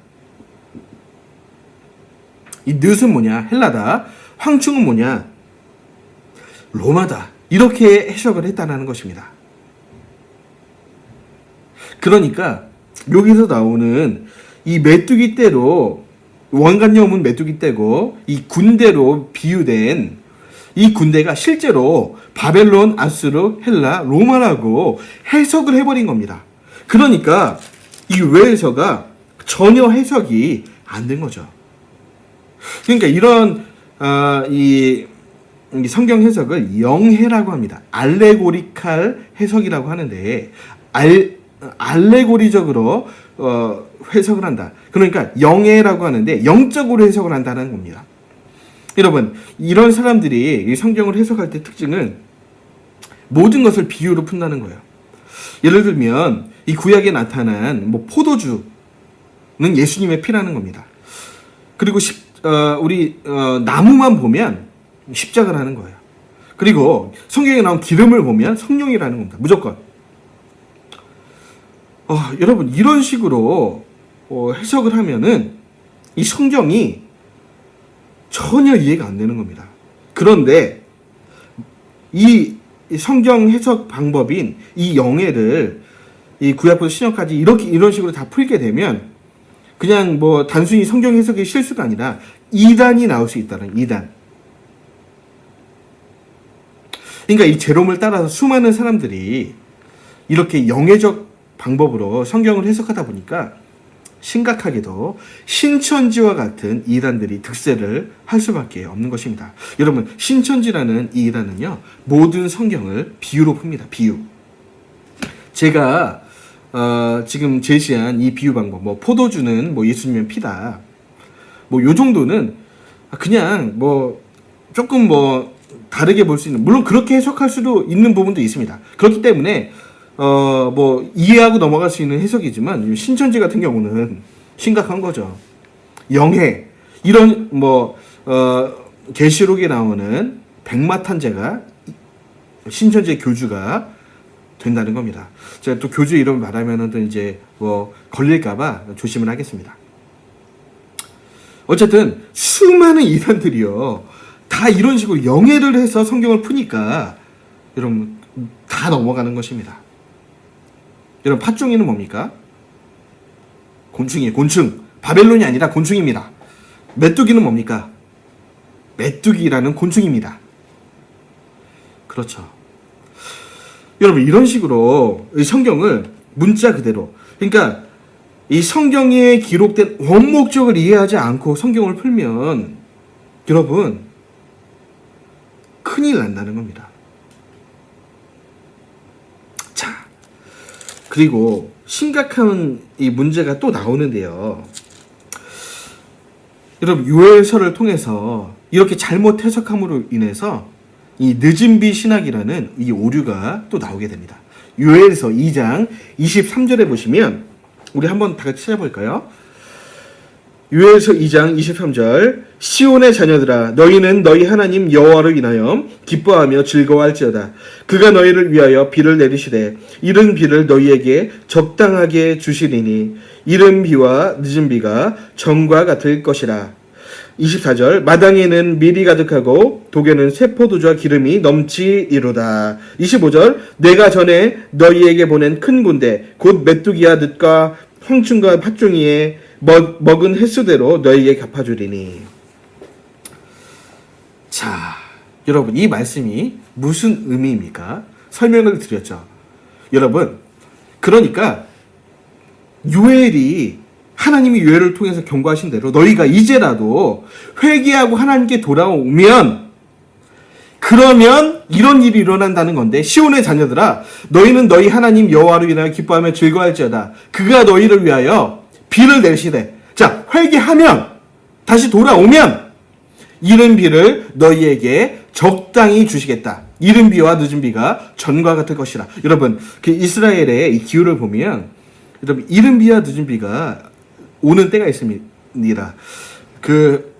이 늑은 뭐냐? 헬라다. 황충은 뭐냐? 로마다. 이렇게 해석을 했다는 것입니다. 그러니까 여기서 나오는 이 메뚜기 떼로, 원관념은 메뚜기 떼고 이 군대로 비유된 이 군대가 실제로 바벨론, 아수르, 헬라, 로마라고 해석을 해버린 겁니다. 그러니까 이 요엘서가 전혀 해석이 안 된 거죠. 그러니까 이런 이 성경 해석을 영해라고 합니다. 알레고리칼 해석이라고 하는데, 알레고리적으로 해석을 한다. 그러니까 영해라고 하는데 영적으로 해석을 한다는 겁니다. 여러분, 이런 사람들이 이 성경을 해석할 때 특징은 모든 것을 비유로 푼다는 거예요. 예를 들면 이 구약에 나타난 뭐 포도주는 예수님의 피라는 겁니다. 그리고 우리 나무만 보면 십자가라는 거예요. 그리고 성경에 나온 기름을 보면 성령이라는 겁니다. 무조건. 여러분, 이런 식으로 해석을 하면은 이 성경이 전혀 이해가 안 되는 겁니다. 그런데 이 성경 해석 방법인 이 영해를 이 구약부터 신약까지 이런 식으로 다 풀게 되면 그냥 뭐 단순히 성경 해석의 실수가 아니라 이단이 나올 수 있다는, 이단. 그러니까 이 제롬을 따라서 수많은 사람들이 이렇게 영해적 방법으로 성경을 해석하다 보니까 심각하게도 신천지와 같은 이단들이 득세를 할 수밖에 없는 것입니다. 여러분, 신천지라는 이 이단은요, 모든 성경을 비유로 풉니다. 비유. 제가 지금 제시한 이 비유 방법, 뭐 포도주는 뭐 예수님의 피다, 뭐 요 정도는 그냥 뭐 조금 뭐 다르게 볼 수 있는, 물론 그렇게 해석할 수도 있는 부분도 있습니다. 그렇기 때문에 뭐 이해하고 넘어갈 수 있는 해석이지만 신천지 같은 경우는 심각한 거죠. 영해, 이런 뭐 계시록에 나오는 백마탄제가 신천지의 교주가 된다는 겁니다. 제가 또 교주 이름 말하면은 또 이제 뭐 걸릴까봐 조심을 하겠습니다. 어쨌든 수많은 이단들이요, 다 이런 식으로 영해를 해서 성경을 푸니까 여러분 다 넘어가는 것입니다. 여러분, 팥종이는 뭡니까? 곤충이에요. 곤충. 바벨론이 아니라 곤충입니다. 메뚜기는 뭡니까? 메뚜기라는 곤충입니다. 그렇죠. 여러분, 이런 식으로 성경을 문자 그대로, 그러니까 이 성경에 기록된 원목적을 이해하지 않고 성경을 풀면 여러분 큰일 난다는 겁니다. 자, 그리고 심각한 이 문제가 또 나오는데요. 여러분, 요엘서를 통해서 이렇게 잘못 해석함으로 인해서 이 늦은 비 신학이라는 이 오류가 또 나오게 됩니다. 요엘서 2장 23절에 보시면 우리 한번 다 같이 찾아볼까요? 요엘서 2장 23절, 시온의 자녀들아, 너희는 너희 하나님 여호와를 인하여 기뻐하며 즐거워할지어다. 그가 너희를 위하여 비를 내리시되 이른 비를 너희에게 적당하게 주시리니 이른 비와 늦은 비가 정과 같을 것이라. 24절, 마당에는 밀이 가득하고 독에는 새 포도주와 기름이 넘치리로다. 25절, 내가 전에 너희에게 보낸 큰 군대 곧 메뚜기와 늑과 황충과 팥종이에 먹은 횟수대로 너희에게 갚아주리니. 자, 여러분, 이 말씀이 무슨 의미입니까? 설명을 드렸죠. 여러분, 그러니까 요엘이 하나님이 요엘을 통해서 경고하신 대로 너희가 이제라도 회개하고 하나님께 돌아오면 그러면 이런 일이 일어난다는 건데 시온의 자녀들아 너희는 너희 하나님 여호와로 인하여 기뻐하며 즐거워할지어다. 그가 너희를 위하여 비를 내리시되 자 회개하면 다시 돌아오면 이른 비를 너희에게 적당히 주시겠다. 이른 비와 늦은 비가 전과 같을 것이라. 여러분 그 이스라엘의 이 기후를 보면 여러분 이른 비와 늦은 비가 오는 때가 있습니다. 그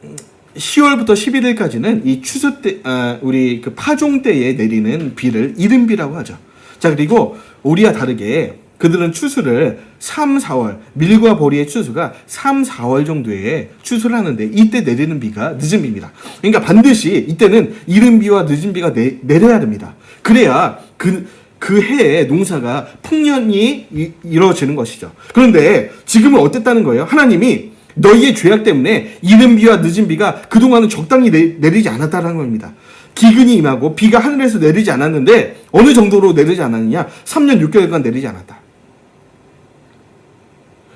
10월부터 11일까지는 이 추수 때, 우리 그 파종 때에 내리는 비를 이른 비라고 하죠. 자, 그리고 우리와 다르게 그들은 추수를 3, 4월, 밀과 보리의 추수가 3, 4월 정도에 추수를 하는데 이때 내리는 비가 늦은 비입니다. 그러니까 반드시 이때는 이른 비와 늦은 비가 내려야 됩니다. 그래야 그 해에 농사가 풍년이 이루어지는 것이죠. 그런데 지금은 어땠다는 거예요? 하나님이 너희의 죄악 때문에 이른 비와 늦은 비가 그동안은 적당히 내리지 않았다는 겁니다. 기근이 임하고 비가 하늘에서 내리지 않았는데 어느 정도로 내리지 않았느냐? 3년 6개월간 내리지 않았다.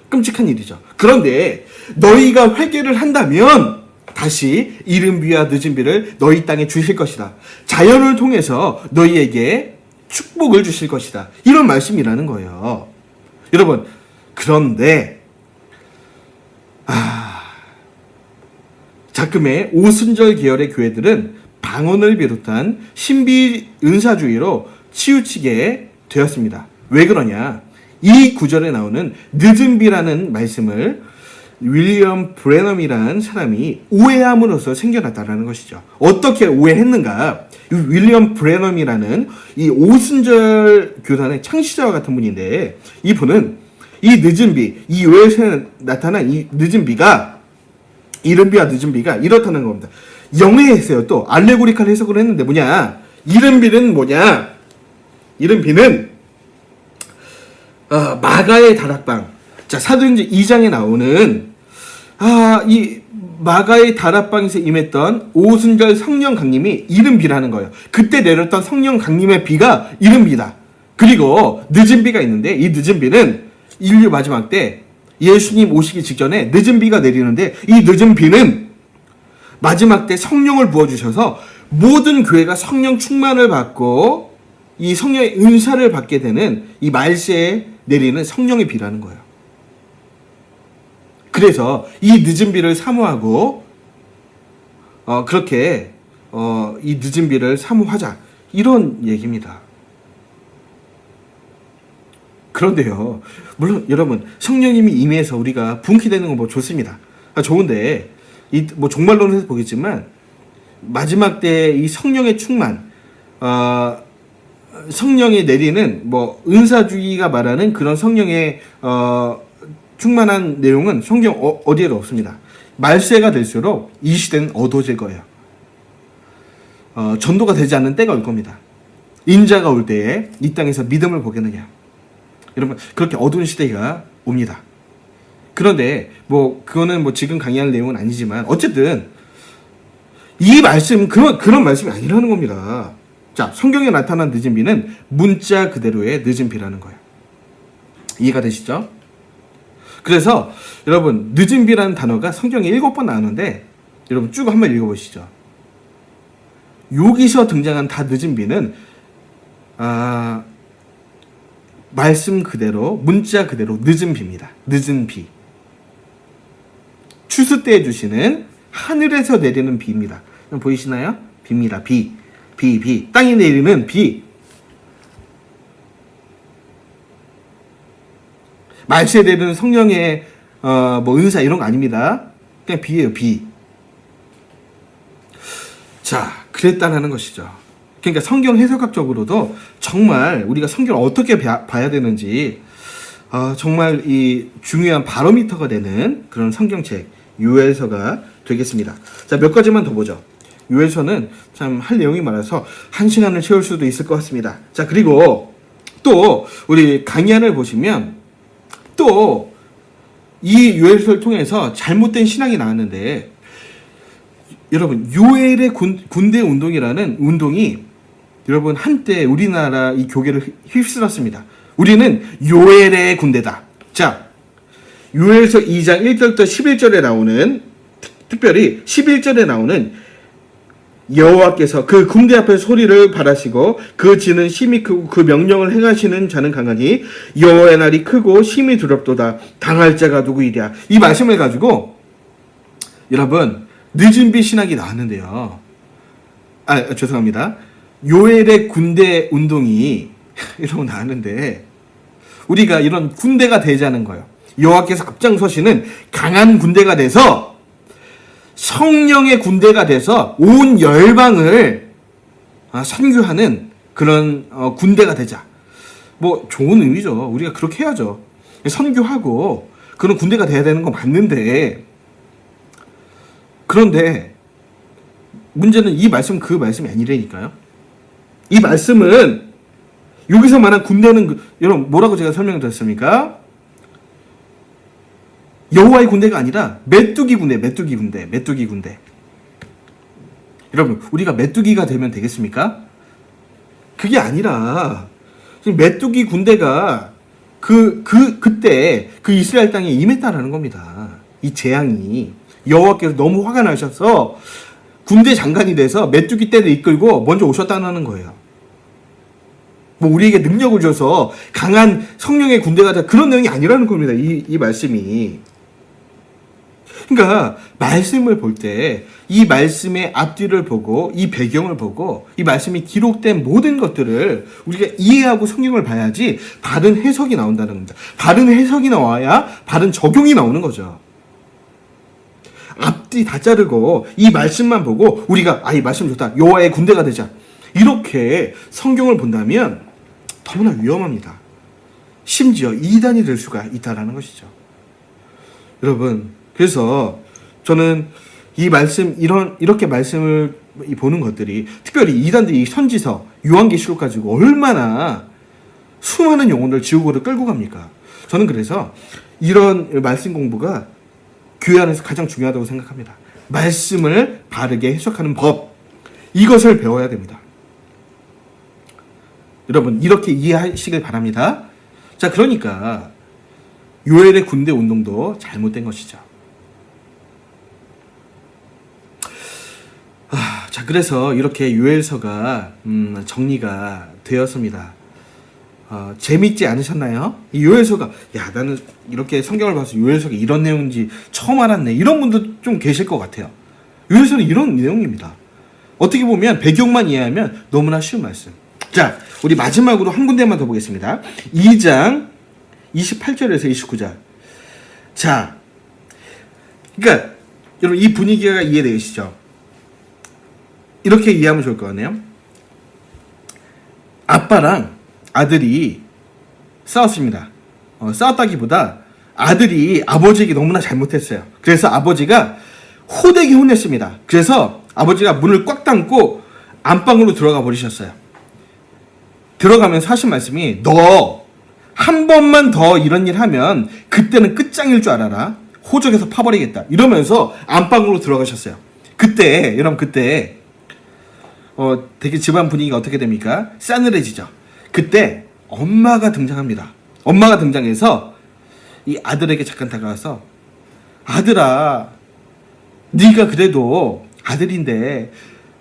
끔찍한 일이죠. 그런데 너희가 회개를 한다면 다시 이른 비와 늦은 비를 너희 땅에 주실 것이다. 자연을 통해서 너희에게 축복을 주실 것이다. 이런 말씀이라는 거예요. 여러분, 그런데 자금의 오순절 계열의 교회들은 방언을 비롯한 신비 은사주의로 치우치게 되었습니다. 왜 그러냐? 이 구절에 나오는 늦은 비라는 말씀을 윌리엄 브레넘이라는 사람이 오해함으로써 생겨났다는 것이죠. 어떻게 오해했는가? 윌리엄 브레넘이라는 이 오순절 교단의 창시자와 같은 분인데 이분은 이 늦은 비, 이 요엘서에 나타난 이 늦은 비가 이른 비와 늦은 비가 이렇다는 겁니다. 영해했어요. 또 알레고리칼 해석을 했는데 뭐냐? 이른 비는 뭐냐? 이른 비는 마가의 다락방. 자, 사도행전 2장에 나오는 이 마가의 다락방에서 임했던 오순절 성령 강림이 이른 비라는 거예요. 그때 내렸던 성령 강림의 비가 이른 비다. 그리고 늦은 비가 있는데 이 늦은 비는 인류 마지막 때 예수님 오시기 직전에 늦은 비가 내리는데 이 늦은 비는 마지막 때 성령을 부어주셔서 모든 교회가 성령 충만을 받고 이 성령의 은사를 받게 되는 이 말세에 내리는 성령의 비라는 거예요. 그래서 이 늦은 비를 사모하고 그렇게 이 늦은 비를 사모하자 이런 얘기입니다. 그런데요, 물론 여러분 성령님이 임해서 우리가 분기되는 건 뭐 좋습니다. 좋은데 뭐 종말론에서 보겠지만 마지막 때 이 성령의 충만, 성령이 내리는 뭐 은사주의가 말하는 그런 성령의 충만한 내용은 성경 어디에도 없습니다. 말세가 될수록 이 시대는 어두워질 거예요. 전도가 되지 않는 때가 올 겁니다. 인자가 올 때에 이 땅에서 믿음을 보겠느냐? 여러분 그렇게 어두운 시대가 옵니다. 그런데 뭐 그거는 뭐 지금 강의할 내용은 아니지만 어쨌든 이 말씀 그런 말씀이 아니라는 겁니다. 자, 성경에 나타난 늦은 비는 문자 그대로의 늦은 비라는 거예요. 이해가 되시죠? 그래서 여러분 늦은 비라는 단어가 성경에 7번 나오는데 여러분 쭉 한번 읽어보시죠. 여기서 등장한 다 늦은 비는 말씀 그대로 문자 그대로 늦은 비입니다. 늦은 비. 추수 때 주시는 하늘에서 내리는 비입니다. 보이시나요? 비입니다. 비. 땅에 내리는 비. 말세에 내리는 성령의 뭐 은사 이런 거 아닙니다. 그냥 비예요. 비. 자, 그랬다는 것이죠. 그러니까 성경 해석학적으로도 정말 우리가 성경을 어떻게 봐야 되는지 정말 이 중요한 바로미터가 되는 그런 성경책 요엘서가 되겠습니다. 자, 몇 가지만 더 보죠. 요엘서는 참 할 내용이 많아서 1시간을 채울 수도 있을 것 같습니다. 자, 그리고 또 우리 강의안을 보시면 또 이 요엘서를 통해서 잘못된 신앙이 나왔는데 여러분 요엘의 군대 운동이라는 운동이 여러분 한때 우리나라 이 교계를 휩쓸었습니다. 우리는 요엘의 군대다. 자, 요엘서 2장 1절부터 11절에 나오는, 특별히 11절에 나오는 여호와께서 그 군대 앞에 소리를 발하시고 그 지는 심히 크고 그 명령을 행하시는 자는 강하니 여호와의 날이 크고 심히 두렵도다. 당할 자가 누구이랴. 이 말씀을 가지고 여러분 늦은비 신학이 나왔는데요. 죄송합니다. 요엘의 군대 운동이 이러고 나왔는데 우리가 이런 군대가 되자는 거예요. 여호와께서 앞장서시는 강한 군대가 돼서 성령의 군대가 돼서 온 열방을 선교하는 그런 군대가 되자. 뭐 좋은 의미죠. 우리가 그렇게 해야죠. 선교하고 그런 군대가 돼야 되는 거 맞는데, 그런데 문제는 이 말씀 그 말씀이 아니라니까요. 이 말씀은 여기서 말한 군대는 여러분 뭐라고 제가 설명드렸습니까? 여호와의 군대가 아니라 메뚜기 군대. 여러분 우리가 메뚜기가 되면 되겠습니까? 그게 아니라 지금 메뚜기 군대가 그때 그 이스라엘 땅에 임했다라는 겁니다. 이 재앙이 여호와께서 너무 화가 나셔서 군대 장관이 돼서 메뚜기 떼를 이끌고 먼저 오셨다는 거예요. 뭐 우리에게 능력을 줘서 강한 성령의 군대가 다 그런 내용이 아니라는 겁니다. 이 말씀이. 그러니까 말씀을 볼 때 이 말씀의 앞뒤를 보고 이 배경을 보고 이 말씀이 기록된 모든 것들을 우리가 이해하고 성경을 봐야지 바른 해석이 나온다는 겁니다. 바른 해석이 나와야 바른 적용이 나오는 거죠. 앞뒤 다 자르고 이 말씀만 보고 우리가 이 말씀 좋다. 여호와의 군대가 되자. 이렇게 성경을 본다면 너무나 위험합니다. 심지어 이단이 될 수가 있다라는 것이죠. 여러분, 그래서 저는 이 말씀, 이렇게 말씀을 보는 것들이, 특별히 이단들이 이 선지서, 요한계시록 가지고 얼마나 수많은 영혼을 지옥으로 끌고 갑니까? 저는 그래서 이런 말씀 공부가 교회 안에서 가장 중요하다고 생각합니다. 말씀을 바르게 해석하는 법, 이것을 배워야 됩니다. 여러분, 이렇게 이해하시길 바랍니다. 자, 그러니까 요엘의 군대 운동도 잘못된 것이죠. 자, 그래서 이렇게 요엘서가 정리가 되었습니다. 재밌지 않으셨나요? 이 요엘서가, 나는 이렇게 성경을 봐서 요엘서가 이런 내용인지 처음 알았네, 이런 분도 좀 계실 것 같아요. 요엘서는 이런 내용입니다. 어떻게 보면 배경만 이해하면 너무나 쉬운 말씀. 자, 우리 마지막으로 한 군데만 더 보겠습니다. 2장 28절에서 29절. 자, 그러니까 여러분 이 분위기가 이해되시죠? 이렇게 이해하면 좋을 것 같네요. 아빠랑 아들이 싸웠습니다. 싸웠다기보다 아들이 아버지에게 너무나 잘못했어요. 그래서 아버지가 호되게 혼냈습니다. 그래서 아버지가 문을 꽉 닫고 안방으로 들어가 버리셨어요. 들어가면서 하신 말씀이, 너 한 번만 더 이런 일 하면 그때는 끝장일 줄 알아라. 호적에서 파버리겠다. 이러면서 안방으로 들어가셨어요. 그때 여러분 그때 되게 집안 분위기가 어떻게 됩니까? 싸늘해지죠. 그때 엄마가 등장합니다. 엄마가 등장해서 이 아들에게 잠깐 다가와서, 아들아, 네가 그래도 아들인데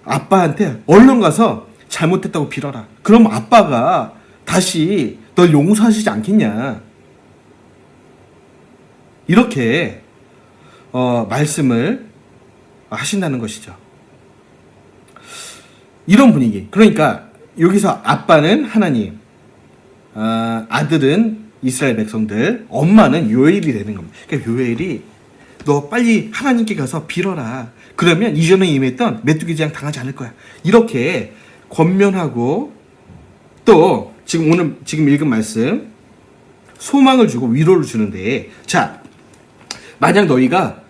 아빠한테 얼른 가서 잘못했다고 빌어라. 그럼 아빠가 다시 널 용서하시지 않겠냐. 이렇게 말씀을 하신다는 것이죠. 이런 분위기. 그러니까 여기서 아빠는 하나님, 아들은 이스라엘 백성들, 엄마는 요엘이 되는 겁니다. 그러니까 요엘이, 너 빨리 하나님께 가서 빌어라. 그러면 이전에 임했던 메뚜기 재앙 당하지 않을 거야. 이렇게 권면하고, 또 지금 읽은 말씀, 소망을 주고 위로를 주는데, 자, 만약 너희가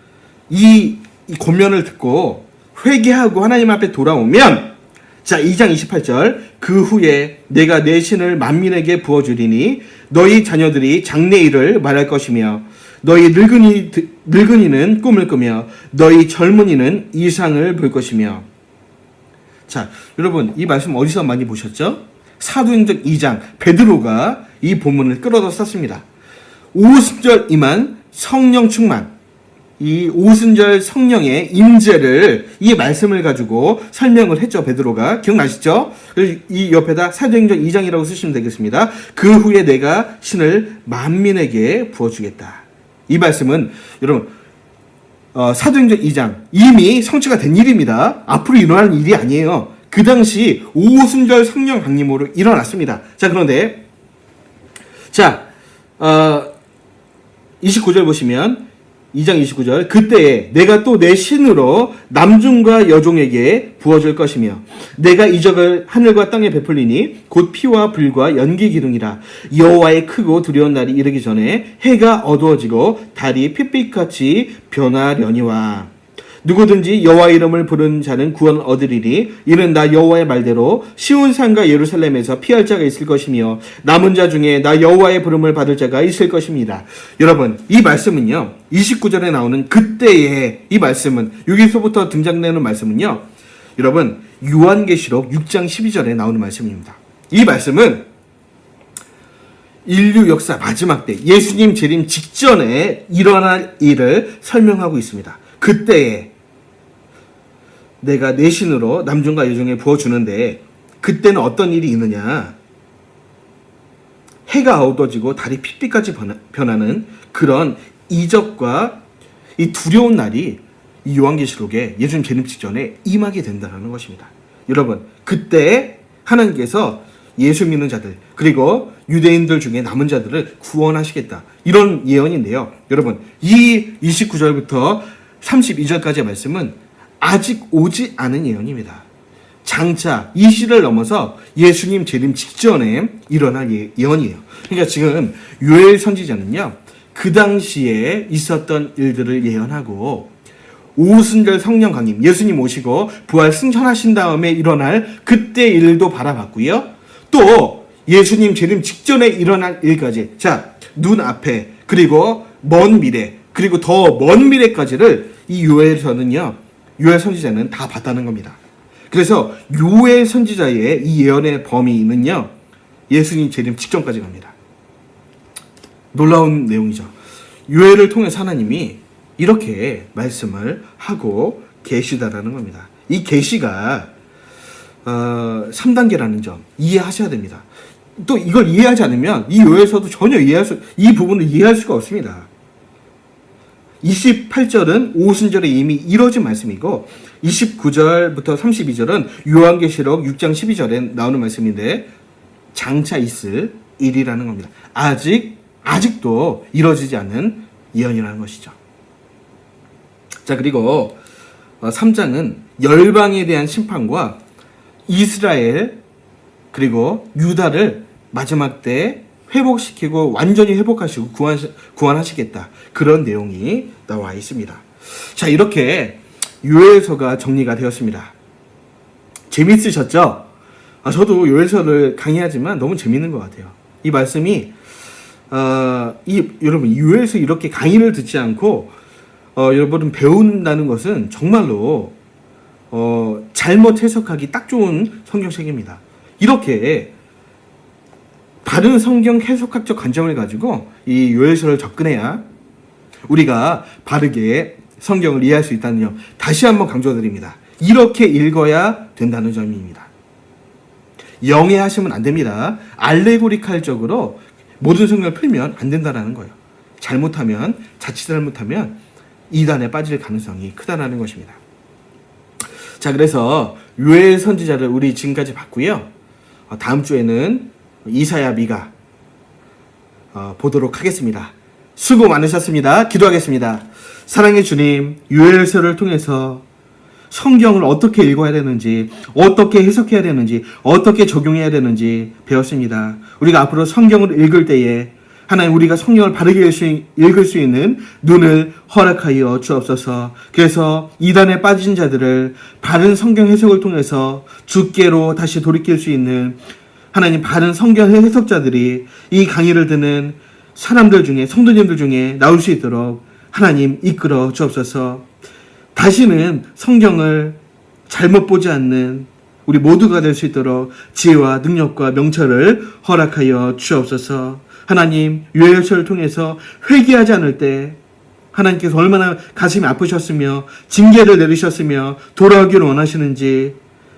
이 권면을 듣고 회개하고 하나님 앞에 돌아오면, 자, 2장 28절, 그 후에 내가 내 신을 만민에게 부어주리니 너희 자녀들이 장래일을 말할 것이며 너희 늙은이는 꿈을 꾸며 너희 젊은이는 이상을 볼 것이며. 자, 여러분 이 말씀 어디서 많이 보셨죠? 사도행전 2장, 베드로가 이 본문을 끌어다 썼습니다. 오순절 임한 성령 충만, 이 오순절 성령의 임재를 이 말씀을 가지고 설명을 했죠. 베드로가 기억나시죠? 그래서 이 옆에다 사도행전 2장이라고 쓰시면 되겠습니다. 그 후에 내가 신을 만민에게 부어주겠다. 이 말씀은 여러분 사도행전 2장 이미 성취가 된 일입니다. 앞으로 일어날 일이 아니에요. 그 당시 오순절 성령 강림으로 일어났습니다. 자, 그런데 29절 보시면 2장 29절 그때에 내가 또 내 신으로 남중과 여종에게 부어줄 것이며 내가 이적을 하늘과 땅에 베풀리니 곧 피와 불과 연기 기둥이라. 여호와의 크고 두려운 날이 이르기 전에 해가 어두워지고 달이 핏빛같이 변하려니와. 누구든지 여호와 이름을 부르는 자는 구원 얻으리니 이는 나 여호와의 말대로 시온산과 예루살렘에서 피할 자가 있을 것이며 남은 자 중에 나 여호와의 부름을 받을 자가 있을 것입니다. 여러분, 이 말씀은요 29절에 나오는 그때의 이 말씀은 여기서부터 등장되는 말씀은요 여러분 요한계시록 6장 12절에 나오는 말씀입니다. 이 말씀은 인류 역사 마지막 때 예수님 재림 직전에 일어날 일을 설명하고 있습니다. 그때에 내가 내 신으로 남중과 여종에 부어주는데 그때는 어떤 일이 있느냐. 해가 어두워지고 달이 핏빛같이 변하는 그런 이적과 이 두려운 날이 이 요한계시록에 예수님 재림 직전에 임하게 된다는 것입니다. 여러분, 그때 하나님께서 예수 믿는 자들 그리고 유대인들 중에 남은 자들을 구원하시겠다. 이런 예언인데요. 여러분, 이 29절부터 32절까지의 말씀은 아직 오지 않은 예언입니다. 장차 이 시를 넘어서 예수님 재림 직전에 일어날 예언이에요. 그러니까 지금 요엘 선지자는요. 그 당시에 있었던 일들을 예언하고 오순절 성령 강림, 예수님 오시고 부활 승천하신 다음에 일어날 그때 일도 바라봤고요. 또 예수님 재림 직전에 일어날 일까지 눈앞에 그리고 먼 미래 그리고 더 먼 미래까지를 이 요엘 선지자는 다 봤다는 겁니다. 그래서 요엘 선지자의 이 예언의 범위는요 예수님 재림 직전까지 갑니다. 놀라운 내용이죠. 요엘을 통해서 하나님이 이렇게 말씀을 하고 계시다라는 겁니다. 이 계시가 3단계라는 점 이해하셔야 됩니다. 또 이걸 이해하지 않으면 이 요엘서도 전혀 이 부분을 이해할 수가 없습니다. 28절은 오순절에 이미 이뤄진 말씀이고 29절부터 32절은 요한계시록 6장 12절에 나오는 말씀인데 장차 있을 일이라는 겁니다. 아직도 이뤄지지 않은 예언이라는 것이죠. 자, 그리고 3장은 열방에 대한 심판과 이스라엘 그리고 유다를 마지막 때 회복시키고 완전히 회복하시고 구원하시겠다. 그런 내용이 나와 있습니다. 자, 이렇게 요엘서가 정리가 되었습니다. 재밌으셨죠? 저도 요엘서를 강의하지만 너무 재밌는 것 같아요. 이 말씀이 여러분 요엘서 이렇게 강의를 듣지 않고 여러분 배운다는 것은 정말로 잘못 해석하기 딱 좋은 성경책입니다. 이렇게 바른 성경 해석학적 관점을 가지고 이 요엘서를 접근해야 우리가 바르게 성경을 이해할 수 있다는 점 다시 한번 강조드립니다. 이렇게 읽어야 된다는 점입니다. 영해하시면 안 됩니다. 알레고리칼적으로 모든 성경을 풀면 안 된다는 거예요. 자칫 잘못하면 이단에 빠질 가능성이 크다라는 것입니다. 자, 그래서 요엘 선지자를 우리 지금까지 봤고요. 다음 주에는 이사야 미가 보도록 하겠습니다. 수고 많으셨습니다. 기도하겠습니다. 사랑의 주님, 요엘서를 통해서 성경을 어떻게 읽어야 되는지, 어떻게 해석해야 되는지, 어떻게 적용해야 되는지 배웠습니다. 우리가 앞으로 성경을 읽을 때에 하나님 우리가 성경을 바르게 읽을 수 있는 눈을 허락하여 주옵소서. 그래서 이단에 빠진 자들을 바른 성경 해석을 통해서 주께로 다시 돌이킬 수 있는 하나님 바른 성경 해석자들이 이 강의를 듣는 사람들 중에 성도님들 중에 나올 수 있도록 하나님 이끌어 주옵소서. 다시는 성경을 잘못 보지 않는 우리 모두가 될 수 있도록 지혜와 능력과 명철을 허락하여 주옵소서. 하나님 요엘서를 통해서 회개하지 않을 때 하나님께서 얼마나 가슴이 아프셨으며 징계를 내리셨으며 돌아오기를 원하시는지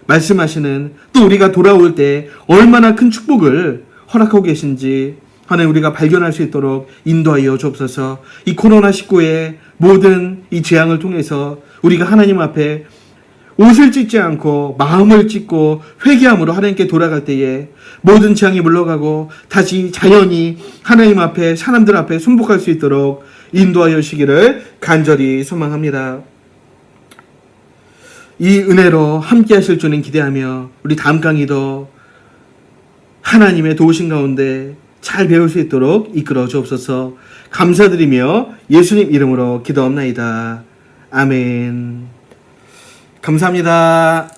말씀하시는, 또 우리가 돌아올 때 얼마나 큰 축복을 허락하고 계신지 하나님 우리가 발견할 수 있도록 인도하여 주옵소서. 이 코로나19의 모든 이 재앙을 통해서 우리가 하나님 앞에 옷을 찢지 않고 마음을 찢고 회개함으로 하나님께 돌아갈 때에 모든 재앙이 물러가고 다시 자연히 하나님 앞에, 사람들 앞에 순복할 수 있도록 인도하여 주시기를 간절히 소망합니다. 이 은혜로 함께 하실 줄은 기대하며 우리 다음 강의도 하나님의 도우신 가운데 잘 배울 수 있도록 이끌어 주옵소서. 감사드리며 예수님 이름으로 기도합나이다. 아멘. 감사합니다.